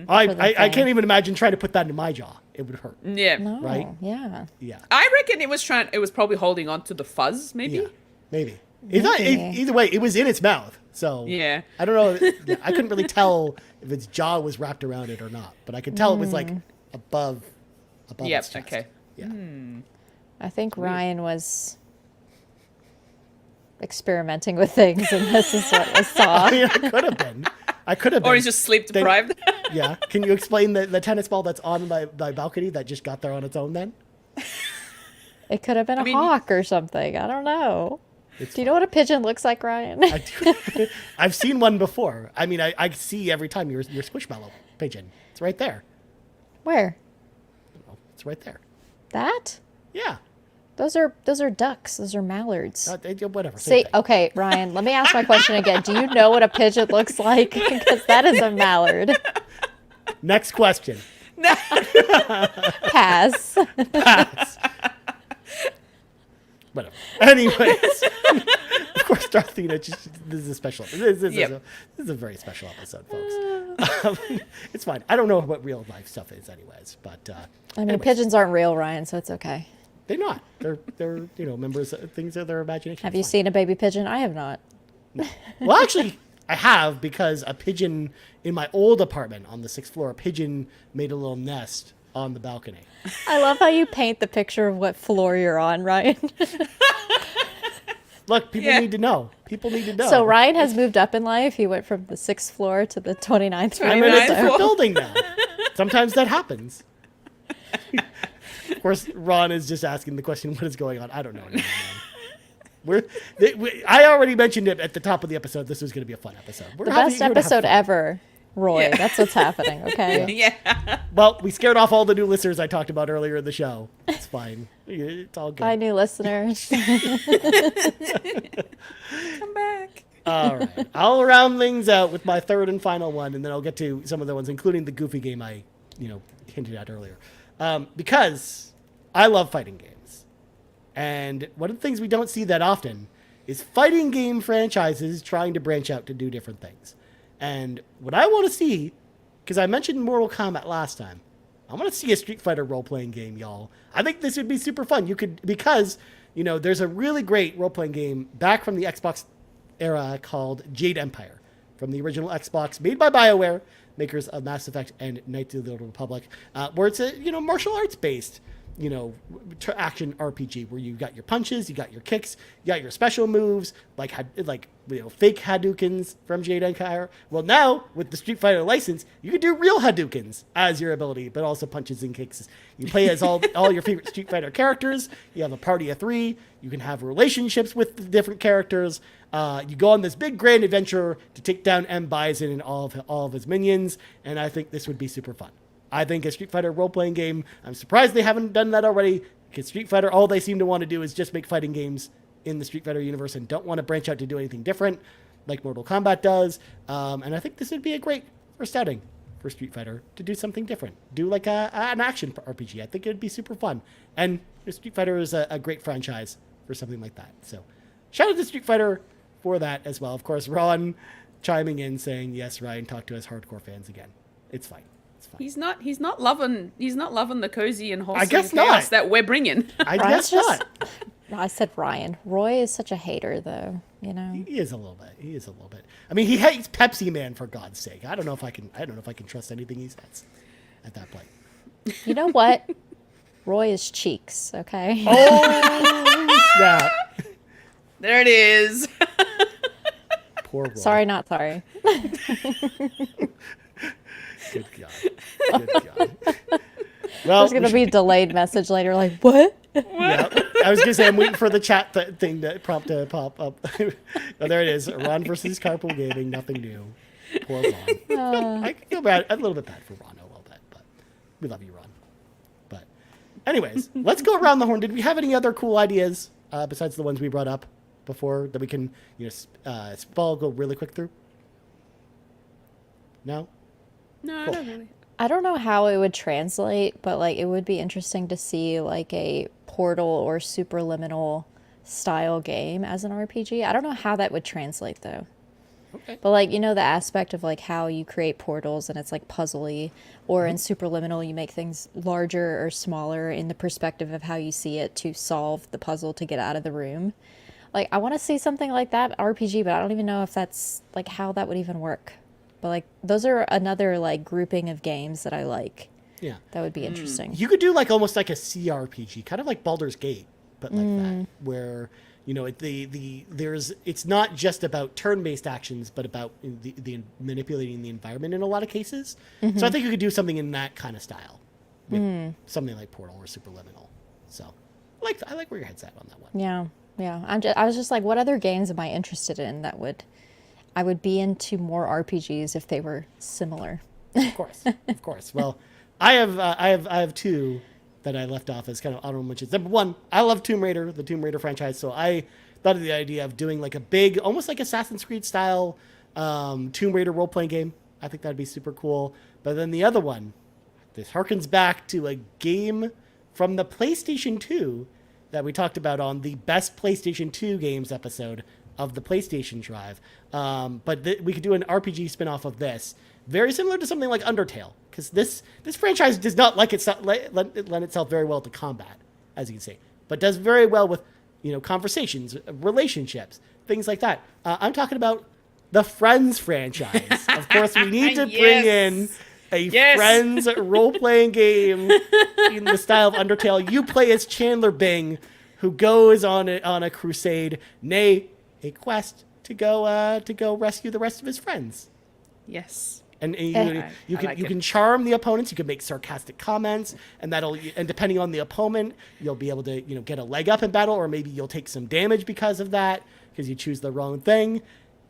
I
For the
can't
thing.
even imagine trying to put that in my jaw. It would hurt.
Yeah.
No.
Right?
Yeah.
Yeah.
I reckon it was probably holding on to the fuzz, maybe.
Yeah. Maybe. It's not,
Maybe.
either way, it was in its mouth. So
Yeah.
I don't know. Yeah, I couldn't really tell if its jaw was wrapped around it or not, but I could tell it was like above
Yep,
its chest.
okay.
Yeah.
I think Ryan was experimenting with things, and this is what I saw.
I mean, I could have been. I could have been.
Or he's just sleep deprived.
Yeah. Can you explain the tennis ball that's on my balcony that just got there on its own then?
It could have been a
mean,
hawk or something. I don't know.
It's
Do you know what a pigeon looks like, Ryan?
I do. I've seen one before. I mean, I see every time your Squishmallow pigeon. It's right there.
Where?
It's right there.
That?
Yeah.
Those are ducks. Those are mallards.
Whatever. same
See,
thing.
okay, Ryan, let me ask my question again. Do you know what a pigeon looks like? Because that is a mallard.
Next question.
Pass.
Pass. Whatever. Anyways, of course, Darthina. This is a special. This is a very special episode, folks. It's fine. I don't know what real life stuff is, anyways. But
I mean,
anyways,
pigeons aren't real, Ryan, so it's okay.
They're not. They're members of things of their imagination.
Have
It's
you
fine.
seen a baby pigeon? I have not.
Well, actually, I have, because a pigeon in my old apartment on the 6th floor, a pigeon made a little nest on the balcony.
I love how you paint the picture of what floor you're on, Ryan.
Look, people need to know. People need to know.
So Ryan has moved up in life. He went from the 6th floor to the 29th floor.
I'm in a
29th
different
floor.
building now. Sometimes that happens. Of course, Ron is just asking the question, what is going on? I don't know anymore, man. I already mentioned it at the top of the episode. This was going to be a fun episode.
The best episode ever, Roy.
Yeah.
That's what's happening, okay?
Yeah.
Well, we scared off all the new listeners I talked about earlier in the show. It's fine. It's all good.
Bye, new listeners.
Come back.
All right. I'll round things out with my third and final one, and then I'll get to some of the ones, including the goofy game I, hinted at earlier. Because I love fighting games. And one of the things we don't see that often is fighting game franchises trying to branch out to do different things. And what I want to see, because I mentioned Mortal Kombat last time, I want to see a Street Fighter role-playing game, y'all. I think this would be super fun. Because there's a really great role-playing game back from the Xbox era called Jade Empire, from the original Xbox, made by BioWare, makers of Mass Effect and Knights of the Old Republic, where it's a martial arts based action RPG where you got your punches, you got your kicks, you got your special moves, like fake Hadoukens from Jade Empire. Well, now with the Street Fighter license, you can do real Hadoukens as your ability, but also punches and kicks. You play as all your favorite Street Fighter characters. You have a party of 3. You can have relationships with the different characters. You go on this big grand adventure to take down M. Bison and all of his minions, and I think this would be super fun. I think a Street Fighter role-playing game, I'm surprised they haven't done that already, because Street Fighter, all they seem to want to do is just make fighting games in the Street Fighter universe and don't want to branch out to do anything different like Mortal Kombat does. And I think this would be a great first outing for Street Fighter to do something different. Do like an action RPG. I think it would be super fun. And Street Fighter is a great franchise for something like that. So shout out to Street Fighter for that as well. Of course, Ron chiming in saying, yes, Ryan, talk to us hardcore fans again. It's fine.
He's not loving the cozy and wholesome
I guess
chaos
not.
that we're bringing.
I guess not.
I said Ryan. Roy is such a hater, though.
He is a little bit. I mean, he hates Pepsi Man, for God's sake. I don't know if I can trust anything he says at that point.
You know what? Roy is cheeks. Okay.
Oh snap!
There it is.
Poor Roy.
Sorry, not sorry.
Good God. Well,
There's gonna be a delayed message later, like what?
Yeah, I was gonna say I'm waiting for the chat thing to pop up. Oh, there it is. Ron versus Carpool Gaming. Nothing new. Poor Ron. I feel bad. A little bit bad for Ron a little bit, but we love you, Ron. But anyways, let's go around the horn. Did we have any other cool ideas besides the ones we brought up before that we can go really quick through? No.
No,
Cool.
I don't really.
I don't know how it would translate, but like it would be interesting to see like a Portal or Superliminal style game as an RPG. I don't know how that would translate though.
Okay.
But like the aspect of like how you create portals and it's like puzzly, or in Superliminal you make things larger or smaller in the perspective of how you see it to solve the puzzle to get out of the room. Like I want to see something like that RPG, but I don't even know if that's like how that would even work. But like those are another like grouping of games that I like.
Yeah.
That would be interesting.
You could do like almost like a CRPG, kind of like Baldur's Gate, but like that, where it's not just about turn-based actions, but about the manipulating the environment in a lot of cases. So I think you could do something in that kind of style, with something like Portal or Superliminal. So I like where your head's at on that one.
Yeah. I was just like, what other games am I interested in that I would be into more RPGs if they were similar.
Of course. Well, I have two that I left off as kind of honorable mentions. Number one, I love Tomb Raider, the Tomb Raider franchise. So I thought of the idea of doing like a big, almost like Assassin's Creed style Tomb Raider role playing game. I think that'd be super cool. But then the other one, this harkens back to a game from the PlayStation 2 that we talked about on the best PlayStation 2 games episode of the PlayStation Drive. But we could do an RPG spin-off of this, very similar to something like Undertale, because this franchise does not lend itself very well to combat, as you can see, but does very well with conversations, relationships, things like that. I'm talking about the Friends franchise. Of course, we need to bring in
Yes.
Friends role-playing game in the style of Undertale. You play as Chandler Bing, who goes on a crusade, nay, a quest to go rescue the rest of his friends.
Yes.
And you
like it.
can charm the opponents. You can make sarcastic comments, and depending on the opponent, you'll be able to get a leg up in battle, or maybe you'll take some damage because of that because you choose the wrong thing.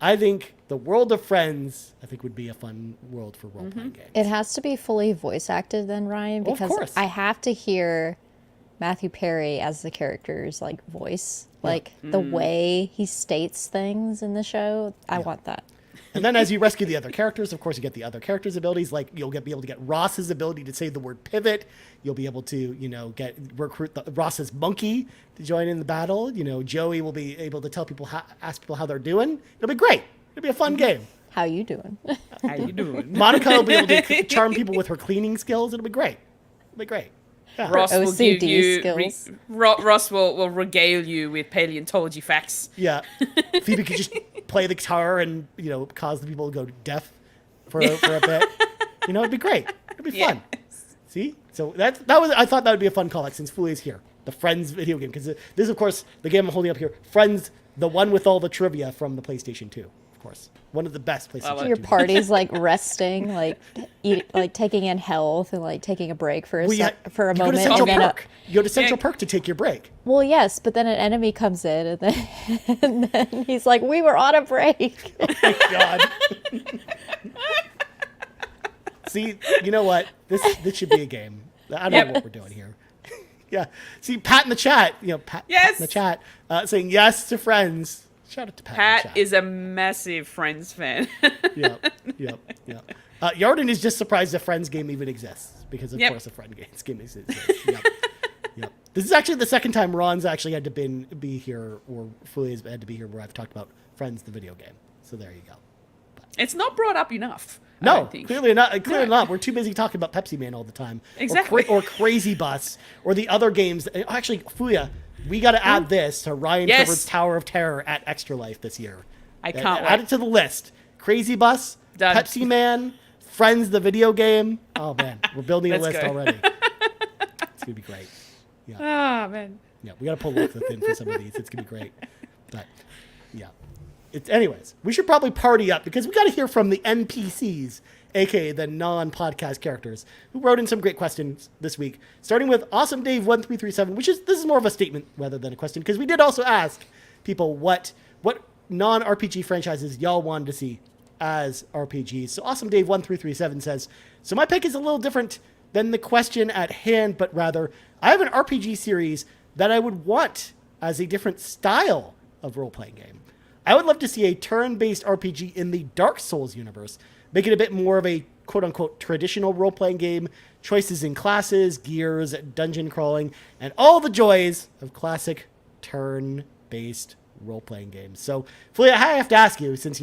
I think the world of Friends, would be a fun world for role-playing games.
It has to be fully voice acted then, Ryan,
Well, of
because
course.
I have to hear Matthew Perry as the character's voice, the way he states things in the show. I want that.
And then as you rescue the other characters, of course, you get the other characters' abilities. Like you'll be able to get Ross's ability to say the word pivot. You'll be able to, recruit Ross's monkey to join in the battle. Joey will be able to tell people, ask people how they're doing. It'll be great. It'll be a fun game.
How you doing?
How you doing?
Monica will be able to charm people with her cleaning skills. It'll be great. It'll be great. Yeah.
Ross will give
OCD
you
skills.
Ross will regale you with paleontology facts.
Yeah. Phoebe could just play the guitar and, cause the people to go deaf for a bit. It'd be great. It'd be fun.
Yes.
See? So I thought that would be a fun call-out since Fulya's here. The Friends video game. Because this is, of course, the game I'm holding up here. Friends, the one with all the trivia from the PlayStation 2, of course. One of the best PlayStation 2
Your
games.
party's resting, taking in health and taking a break for a moment.
You go to
and
Central
then
Park. You go to Central Park to take your break.
well, yes, but then an enemy comes in and then he's like, "We were on a break."
Oh my God. See, you know what? This should be a game. I don't know what we're doing here. Yeah. See, Pat in the chat. Pat
Yes.
in the chat saying yes to Friends. Shout out to Pat. In the
Pat
chat.
is a massive Friends fan.
Yep. Yarden is just surprised a Friends game even exists because, of
Yep.
course, a Friends game exists. Yep. This is actually the second time Ron's actually had to be here, or Fulya's had to be here, where I've talked about Friends, the video game. So there you go.
It's not brought up enough. I
No,
don't think.
clearly not. Clearly
No.
not. We're too busy talking about Pepsi Man all the time.
Exactly.
Or Crazy Bus, or the other games. Actually, Fulya, we got to add this to Ryan
Yes.
Clifford's Tower of Terror at Extra Life this year.
I can't
Add
wait.
it to the list. Crazy Bus,
Done.
Pepsi Man, Friends, the video game. Oh man, we're building a
Let's
list
go.
already. It's gonna be great.
Ah, man.
Yeah, we got to pull Lockleth in for some of these. It's gonna be great. But yeah. Anyways, we should probably party up because we got to hear from the NPCs, aka the non-podcast characters, who wrote in some great questions this week. Starting with Awesome Dave 1337, this is more of a statement rather than a question, because we did also ask people what non-RPG franchises y'all wanted to see as RPGs. So Awesome Dave 1337 says, so my pick is a little different than the question at hand, but rather I have an RPG series that I would want as a different style of role-playing game. I would love to see a turn-based RPG in the Dark Souls universe, make it a bit more of a quote-unquote traditional role-playing game, choices in classes, gears, dungeon crawling, and all the joys of classic turn-based role-playing games. So, Fulya, I have to ask you, since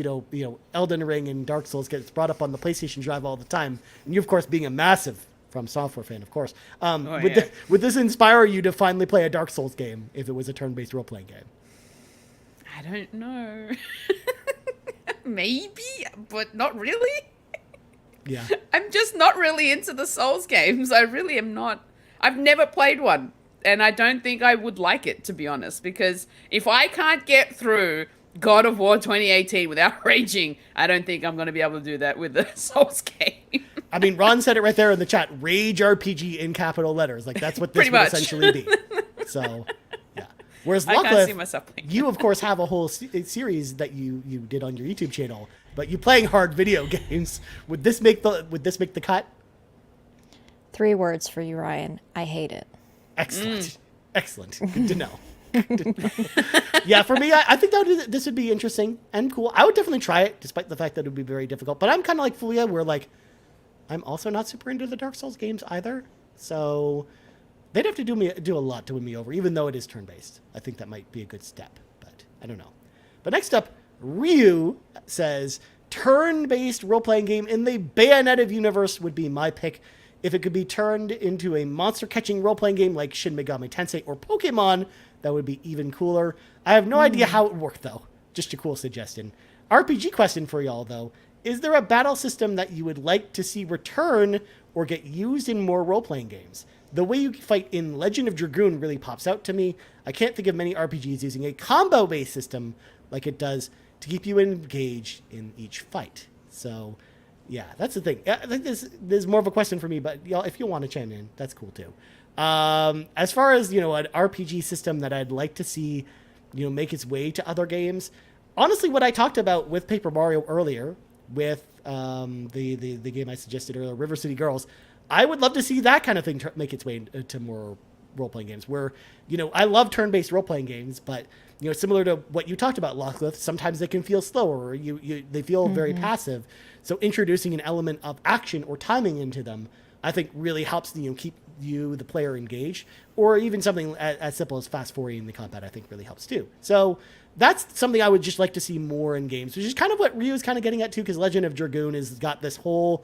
Elden Ring and Dark Souls gets brought up on the PlayStation Drive all the time, and you, of course, being a massive From Software fan, of course, would this inspire you to finally play a Dark Souls game if it was a turn-based role-playing game?
I don't know. Maybe, but not really.
Yeah.
I'm just not really into the Souls games. I really am not. I've never played one, and I don't think I would like it, to be honest, because if I can't get through God of War 2018 without raging, I don't think I'm going to be able to do that with the Souls game.
I mean, Ron said it right there in the chat. Rage RPG in capital letters. That's what this
Pretty
would
much.
essentially be. So, yeah. Whereas
I can't see
Lockleth,
myself playing.
you, of course, have a whole series that you did on your YouTube channel, but you playing hard video games. Would this make the cut?
3 words for you, Ryan. I hate it.
Excellent. Excellent. Good to know. Yeah, for me, I think this would be interesting and cool. I would definitely try it, despite the fact that it would be very difficult. But I'm kind of like Fulya, where I'm also not super into the Dark Souls games either. So they'd have to do a lot to win me over, even though it is turn-based. I think that might be a good step, but I don't know. But next up, Ryu says, turn-based role-playing game in the Bayonetta universe would be my pick. If it could be turned into a monster-catching role-playing game like Shin Megami Tensei or Pokemon, that would be even cooler. I have no idea how it would work, though. Just a cool suggestion. RPG question for y'all, though. is there a battle system that you would like to see return or get used in more role-playing games? The way you fight in Legend of Dragoon really pops out to me. I can't think of many RPGs using a combo-based system like it does to keep you engaged in each fight. So, yeah, that's the thing. I think there's more of a question for me, but y'all, if you want to chime in, that's cool too. As far as, an RPG system that I'd like to see, make its way to other games, honestly, what I talked about with Paper Mario earlier, with the game I suggested earlier, River City Girls, I would love to see that kind of thing make its way to more role-playing games where, I love turn-based role-playing games, but, similar to what you talked about, Lockleth, sometimes they can feel slower or they feel very passive. So introducing an element of action or timing into them, I think really helps, keep the player engaged, or even something as simple as fast-forwarding the combat, I think really helps too. So that's something I would just like to see more in games, which is kind of what Ryu is kind of getting at too, because Legend of Dragoon has got this whole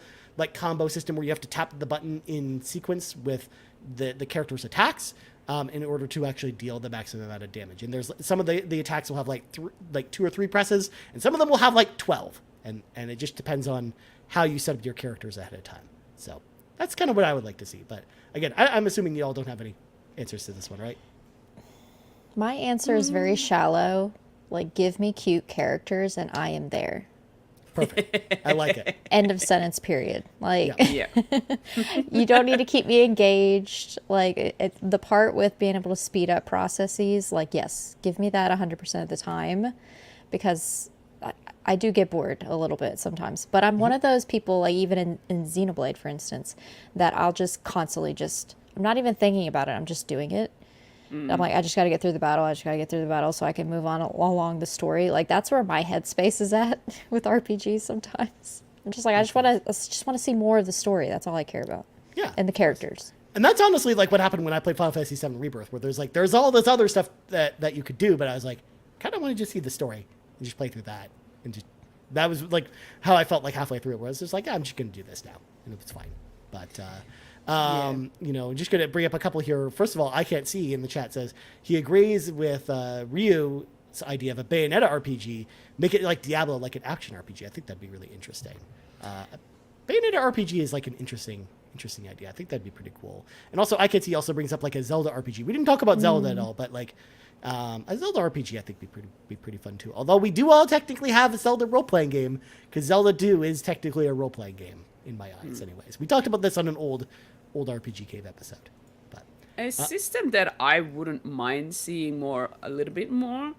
combo system where you have to tap the button in sequence with the character's attacks in order to actually deal the maximum amount of damage. And there's some of the attacks will have 2 or 3 presses, and some of them will have 12. And it just depends on how you set up your characters ahead of time. So that's kind of what I would like to see. But again, I'm assuming you all don't have any answers to this one, right?
My answer is very shallow. Give me cute characters and I am there.
Perfect. I like it.
End of sentence, period.
Yeah.
You don't need to keep me engaged. The part with being able to speed up processes, yes, give me that 100% of the time, because I do get bored a little bit sometimes. But I'm one of those people, even in Xenoblade, for instance, that I'll just constantly I'm not even thinking about it. I'm just doing it. I'm I just got to get through the battle. So I can move on along the story. That's where my headspace is at with RPGs sometimes. I'm just I just want to see more of the story. That's all I care about.
Yeah.
And the characters.
And that's honestly what happened when I played Final Fantasy VII Rebirth, where there's all this other stuff that you could do, but I was kind of want to just see the story and just play through that. And that was how I felt halfway through it, where I was just I'm just going to do this now. And it's fine. But, just going to bring up a couple here. First of all, I Can't See in the chat says he agrees with Ryu's idea of a Bayonetta RPG. Make it like Diablo, like an action RPG. I think that'd be really interesting. Bayonetta RPG is an interesting idea. I think that'd be pretty cool. And also, I Can't See also brings up a Zelda RPG. We didn't talk about Zelda at all, but a Zelda RPG I think be pretty fun too. Although we do all technically have a Zelda role-playing game, because Zelda 2 is technically a role-playing game in my eyes anyways. We talked about this on an old RPG Cave episode. But
a system that I wouldn't mind seeing a little bit more,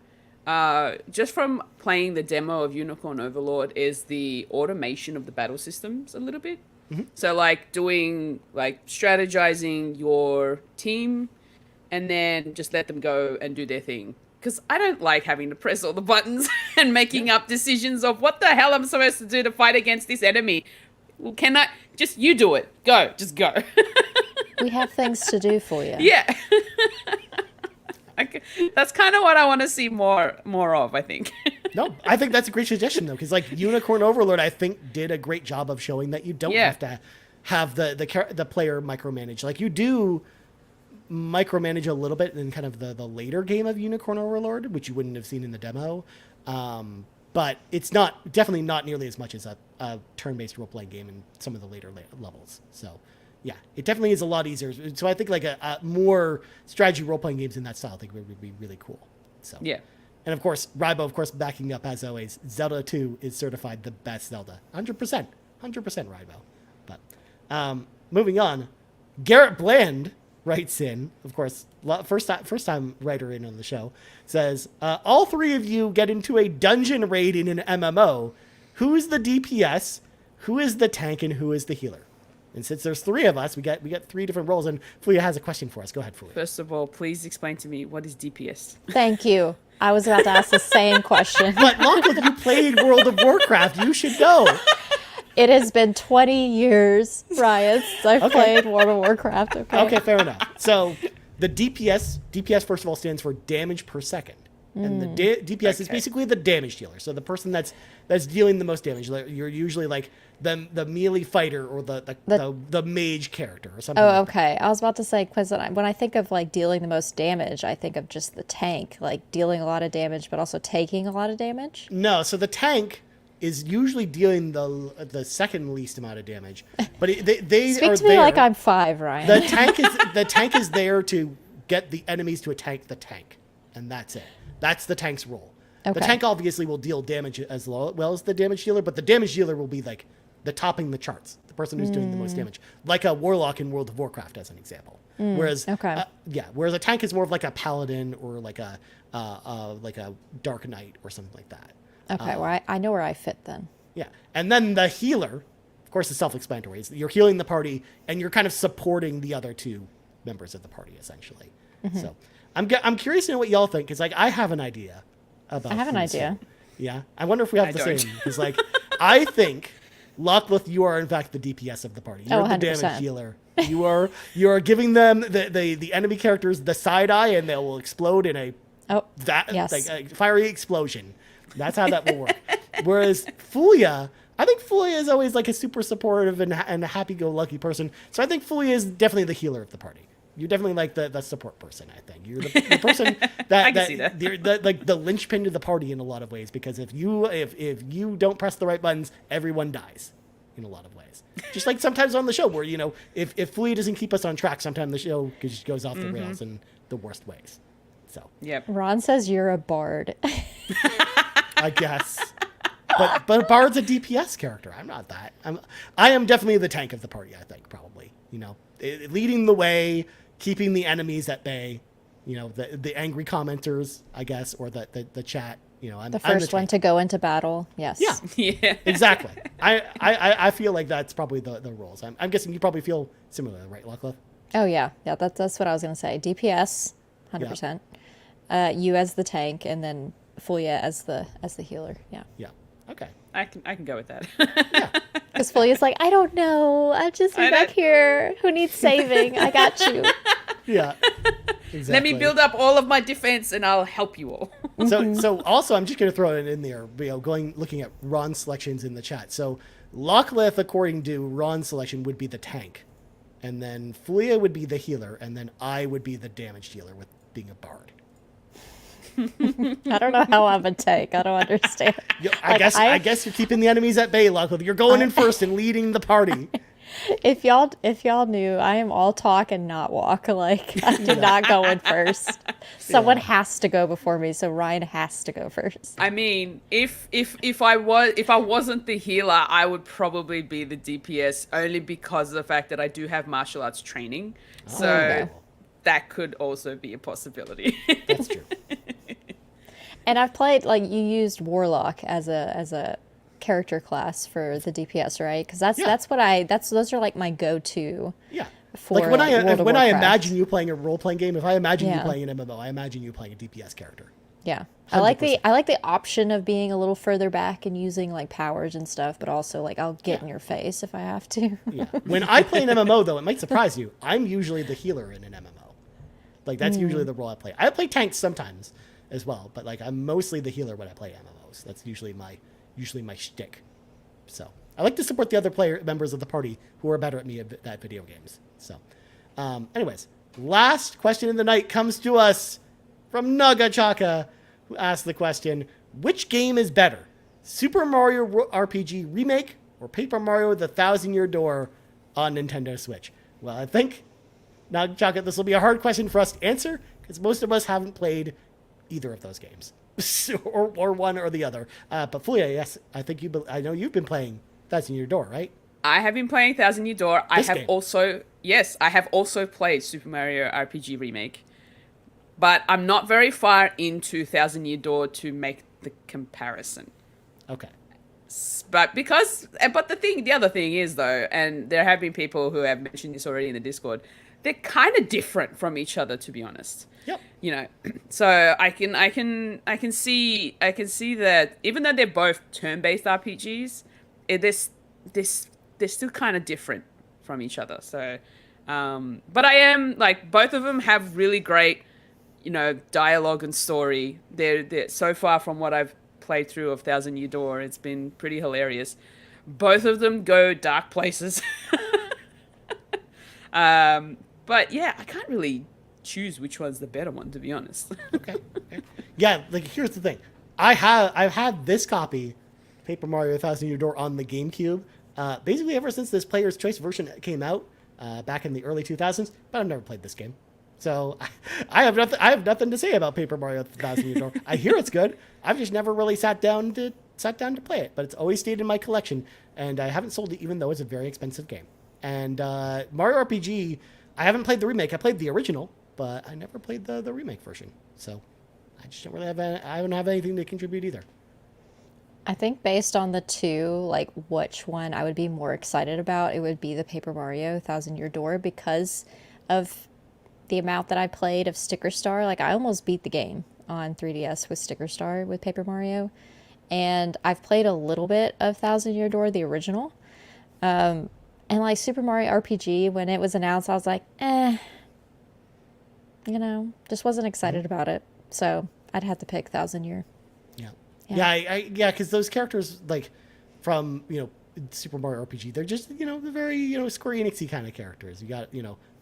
just from playing the demo of Unicorn Overlord, is the automation of the battle systems a little bit. So doing strategizing your team and then just let them go and do their thing. Because I don't like having to press all the buttons and making up decisions of what the hell I'm supposed to do to fight against this enemy. Well, can I just, you do it. Just go.
We have things to do for you.
Yeah. That's kind of what I want to see more of, I think.
No, I think that's a great suggestion, though, because Unicorn Overlord, I think, did a great job of showing that you don't have to have the player micromanage. You do micromanage a little bit in kind of the later game of Unicorn Overlord, which you wouldn't have seen in the demo. But it's definitely not nearly as much as a turn-based role-playing game in some of the later levels. So, yeah, it definitely is a lot easier. So I think a more strategy role-playing games in that style, I think would be really cool. So
yeah.
And of course, Rybo, backing up as always. Zelda 2 is certified the best Zelda. 100%. 100% Rybo. But moving on, Garrett Bland writes in, of course, first time writer in on the show, says, all three of you get into a dungeon raid in an MMO. Who is the DPS? Who is the tank? And who is the healer? And since there's three of us, we got 3 different roles. And Fulya has a question for us. Go ahead, Fulya.
First of all, please explain to me, what is DPS?
Thank you. I was about to ask the same question.
But Lockleth, you played World of Warcraft. You should know.
It has been 20 years, Ryan, since I've played World of Warcraft.
Okay, fair enough. So the DPS first of all stands for damage per second. And the DPS is basically the damage dealer. So the person that's dealing the most damage. You're usually the melee fighter or the mage character or something.
Oh, okay. I was about to say, because when I think of dealing the most damage, I think of just the tank, dealing a lot of damage, but also taking a lot of damage.
No, so the tank is usually dealing the second least amount of damage, but they
Speak
are
to me
there.
like I'm 5, Ryan.
The tank is there to get the enemies to attack the tank, and that's it. That's the tank's role.
Okay.
The tank obviously will deal damage as well as the damage dealer, but the damage dealer will be like the topping the charts, the person who's doing the most damage, like a warlock in World of Warcraft as an example. Whereas whereas a tank is more of like a paladin or like a dark knight or something like that.
Okay, well, I know where I fit then.
Yeah, and then the healer, of course, is self-explanatory. You're healing the party, and you're kind of supporting the other two members of the party, essentially. So I'm curious to know what y'all think, because like I have an idea about.
I have an idea.
Yeah, I wonder if we have the
don't.
same. Because like I think, Lockleth, you are in fact the DPS of the party. You're the
100%.
damage dealer. You are giving them the enemy characters the side eye, and they will explode in a fiery explosion. That's how that will work. Whereas Fulya, I think Fulya is always like a super supportive and a happy-go-lucky person. So I think Fulya is definitely the healer of the party. You're definitely like the support person, I think. You're the person that,
I can see that.
You're like the linchpin to the party in a lot of ways, because if you don't press the right buttons, everyone dies in a lot of ways. Just like sometimes on the show where, if Fulya doesn't keep us on track, sometimes the show just goes off the rails in the worst ways. So
Yep.
Ron says you're a bard.
I guess. But Bard's a DPS character. I'm not that. I am definitely the tank of the party, I think, probably. Leading the way, keeping the enemies at bay, the angry commenters, I guess, or the chat. I'm
The first one to go into battle. Yes.
Yeah.
Yeah.
Exactly. I feel like that's probably the roles. I'm guessing you probably feel similar, right, Lockleth?
Oh yeah. Yeah, that's what I was going to say. DPS 100%. You as the tank, and then Fulya as the healer. Yeah.
Yeah. Okay.
I can go with that.
Yeah.
Because Fulya's like, I don't know. I'll just be back here. Who needs saving? I got you.
Yeah. Exactly.
Let me build up all of my defense, and I'll help you all.
So also, I'm just going to throw it in there, looking at Ron's selections in the chat. So Lockleth, according to Ron's selection, would be the tank. And then Fulya would be the healer. And then I would be the damage dealer with being a bard.
I don't know how I'm a tank. I don't understand.
I guess you're keeping the enemies at bay, Lockleth. You're going in first and leading the party.
If y'all knew, I am all talk and not walk. Like, I do not go in first. Someone has to go before me, so Ryan has to go first.
I mean, if I wasn't the healer, I would probably be the DPS, only because of the fact that I do have martial arts training. So that could also be a possibility.
That's true.
And I've played, like, you used Warlock as a character class for the DPS, right? Because those are like my go-to.
Yeah.
For
like when
World of
I
Warcraft.
imagine you playing a role-playing game, if I imagine you playing an MMO, I imagine you playing a DPS character.
Yeah. I like the option of being a little further back and using like powers and stuff, but also like I'll get in your face if I have to.
Yeah. When I play an MMO, though, it might surprise you. I'm usually the healer in an MMO. Like that's usually the role I play. I play tanks sometimes as well, but like I'm mostly the healer when I play MMOs. That's usually my shtick. So I like to support the other members of the party who are better at me at video games. So, anyways, last question of the night comes to us from Nagachaka, who asked the question: which game is better, Super Mario RPG Remake or Paper Mario: The Thousand-Year Door on Nintendo Switch? Well, I think Nagachaka, this will be a hard question for us to answer because most of us haven't played either of those games. or one or the other. But Fulya, yes, I know you've been playing Thousand Year Door, right?
I have been playing Thousand Year Door. I have
game.
also played Super Mario RPG Remake. But I'm not very far into Thousand Year Door to make the comparison.
Okay.
But the other thing is though, and there have been people who have mentioned this already in the Discord, they're kind of different from each other, to be honest.
Yep.
So I can see that even though they're both turn-based RPGs, they're still kind of different from each other. So, but I am like, both of them have really great, dialogue and story. They're so far from what I've played through of Thousand Year Door, it's been pretty hilarious. Both of them go dark places. But yeah, I can't really choose which one's the better one, to be honest.
Okay. Yeah, like here's the thing. I've had this copy Paper Mario 1000 Year Door on the GameCube. Basically, ever since this Player's Choice version came out back in the early 2000s, but I've never played this game. So I have nothing to say about Paper Mario 1000 Year Door. I hear it's good. I've just never really sat down to play it, but it's always stayed in my collection, and I haven't sold it even though it's a very expensive game. And Mario RPG, I haven't played the remake. I played the original, but I never played the remake version. So I just don't really I don't have anything to contribute either.
I think based on the two, like which one I would be more excited about, it would be the Paper Mario 1000 Year Door because of the amount that I played of Sticker Star. Like I almost beat the game on 3DS with Sticker Star with Paper Mario. And I've played a little bit of 1000 Year Door, the original. And like Super Mario RPG, when it was announced, I was like, just wasn't excited about it. So I'd have to pick 1000 Year.
Yeah, because those characters, like, from, Super Mario RPG, they're just, the very, Square Enix-y kind of characters. You got,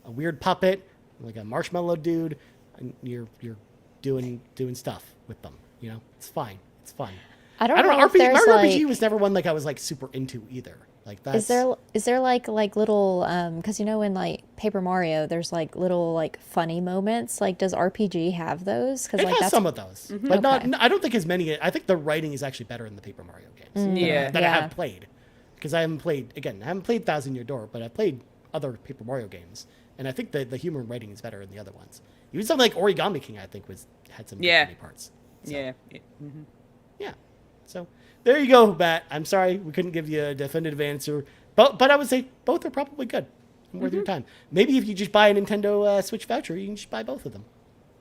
a weird puppet, like a marshmallow dude, and you're doing stuff with them, It's fine. It's fun.
I don't know if
Mario
there's
RPG was never one, like, I was, like, super into either. Like, that's...
Is there like little, because, in, like, Paper Mario, there's, like, little, like, funny moments. Like, does RPG have those? Cause,
it
like,
has
that's...
some of those, but I don't think as many. I think the writing is actually better in the Paper Mario games that I have played. Because I haven't played 1000 Year Door, but I've played other Paper Mario games. And I think the humor and writing is better in the other ones. Even something like Origami King, I think, had some funny parts. So. Yeah. Mm-hmm. Yeah. So there you go, Matt. I'm sorry we couldn't give you a definitive answer, but I would say both are probably good and worth your time. Maybe if you just buy a Nintendo Switch voucher, you can just buy both of them.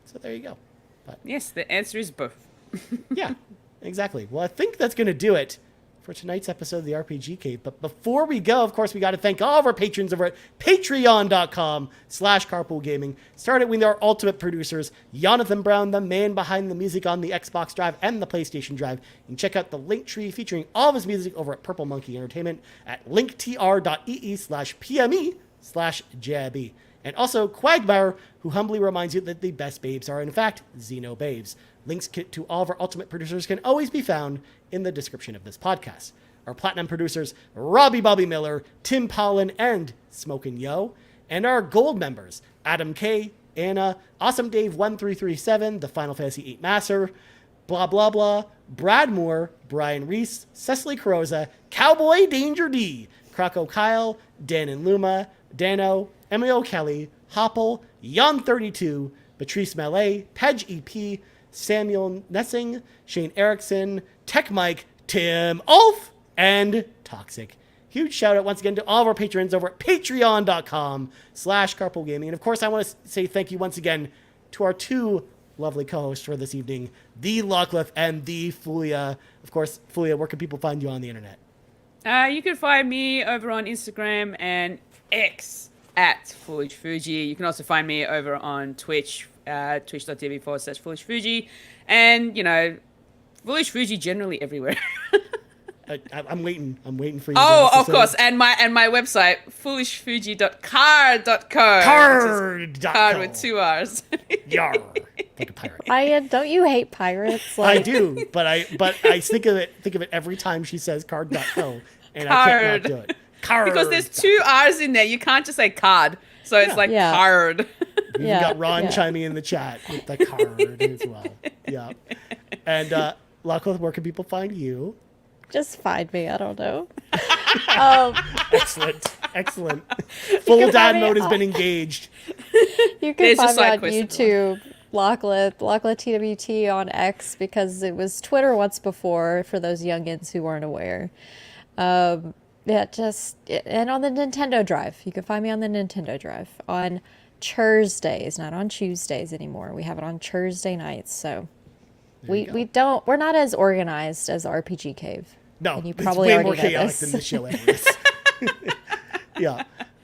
So there you go. But
yes, the answer is both.
yeah, exactly. Well, I think that's going to do it for tonight's episode of the RPG Cave. But before we go, of course, we got to thank all of our patrons over at patreon.com/carpoolgaming. Started with our ultimate producers, Jonathan Brown, the man behind the music on the Xbox Drive and the PlayStation Drive. You can check out the link tree featuring all of his music over at Purple Monkey Entertainment at linktr.ee/PME/JIB. And also Cwagmire, who humbly reminds you that the best babes are, in fact, Xenobabes. Links to all of our ultimate producers can always be found in the description of this podcast. Our platinum producers, Robby Bobby Miller, Tim Paullin, and Smokin Joe. And our gold members, Adam K, Anna, Awesome Dave 1337, the Final Fantasy VIII Master, BobLoblaw, Brad Moore, Brian Reese, Cecily Carrozza, CowboyDangerD, CrocoKyle, Dan and Luma, Dannohh, Emil Kelly, Hoppel, Jan32, Patrice Mallette, Peje EP, Samuel Nessling, Shane Erickson, Tech Mike, Tim, Aulph, and Toxic. Huge shout out once again to all of our patrons over at patreon.com/carpoolgaming. And of course, I want to say thank you once again to our two lovely co-hosts for this evening, the Lockleth and the Fulya. Of course, Fulya, where can people find you on the internet?
You can find me over on Instagram and X at Foolish Fuji. You can also find me over on Twitch, twitch.tv/Foolish and Foolish Fuji generally everywhere.
I'm waiting for you.
Oh, of course, and my website foolishfuji.card.co. Card with 2 R's.
Yar, like a pirate.
Don't you hate pirates?
I do, but I think of it every time she says card.co, and I can't not do it. Card.
Because there's 2 R's in there. You can't just say card. So it's card.
We got Ron chiming in the chat with the card as well. Yeah. And Lockleth, where can people find you?
Just find me. I don't know.
Excellent. Full dad mode has been engaged.
You can find me on YouTube. Lockleth TWT on X, because it was Twitter once before for those youngins who weren't aware. And on the Nintendo Drive. You can find me on the Nintendo Drive on Thursdays, not on Tuesdays anymore. We have it on Thursday nights. So we're not as organized as RPG Cave.
No,
and you
it's
probably
way more chaotic than the show ever is. Yeah.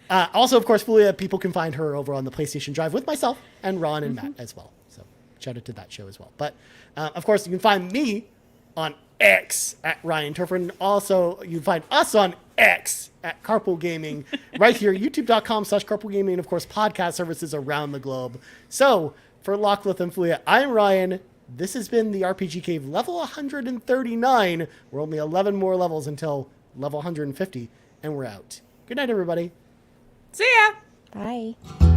Also, of course, Fulya, people can find her over on the PlayStation Drive with myself and Ron and Matt as well. So shout out to that show as well. But of course, you can find me on X at Ryan Turford. Also, you can find us on X at Carpool Gaming right here, youtube.com/Carpool Gaming, and of course, podcast services around the globe. So for Lockleth and Fulya, I'm Ryan. This has been the RPG Cave level 139. We're only 11 more levels until level 150, and we're out. Good night, everybody.
See ya.
Bye.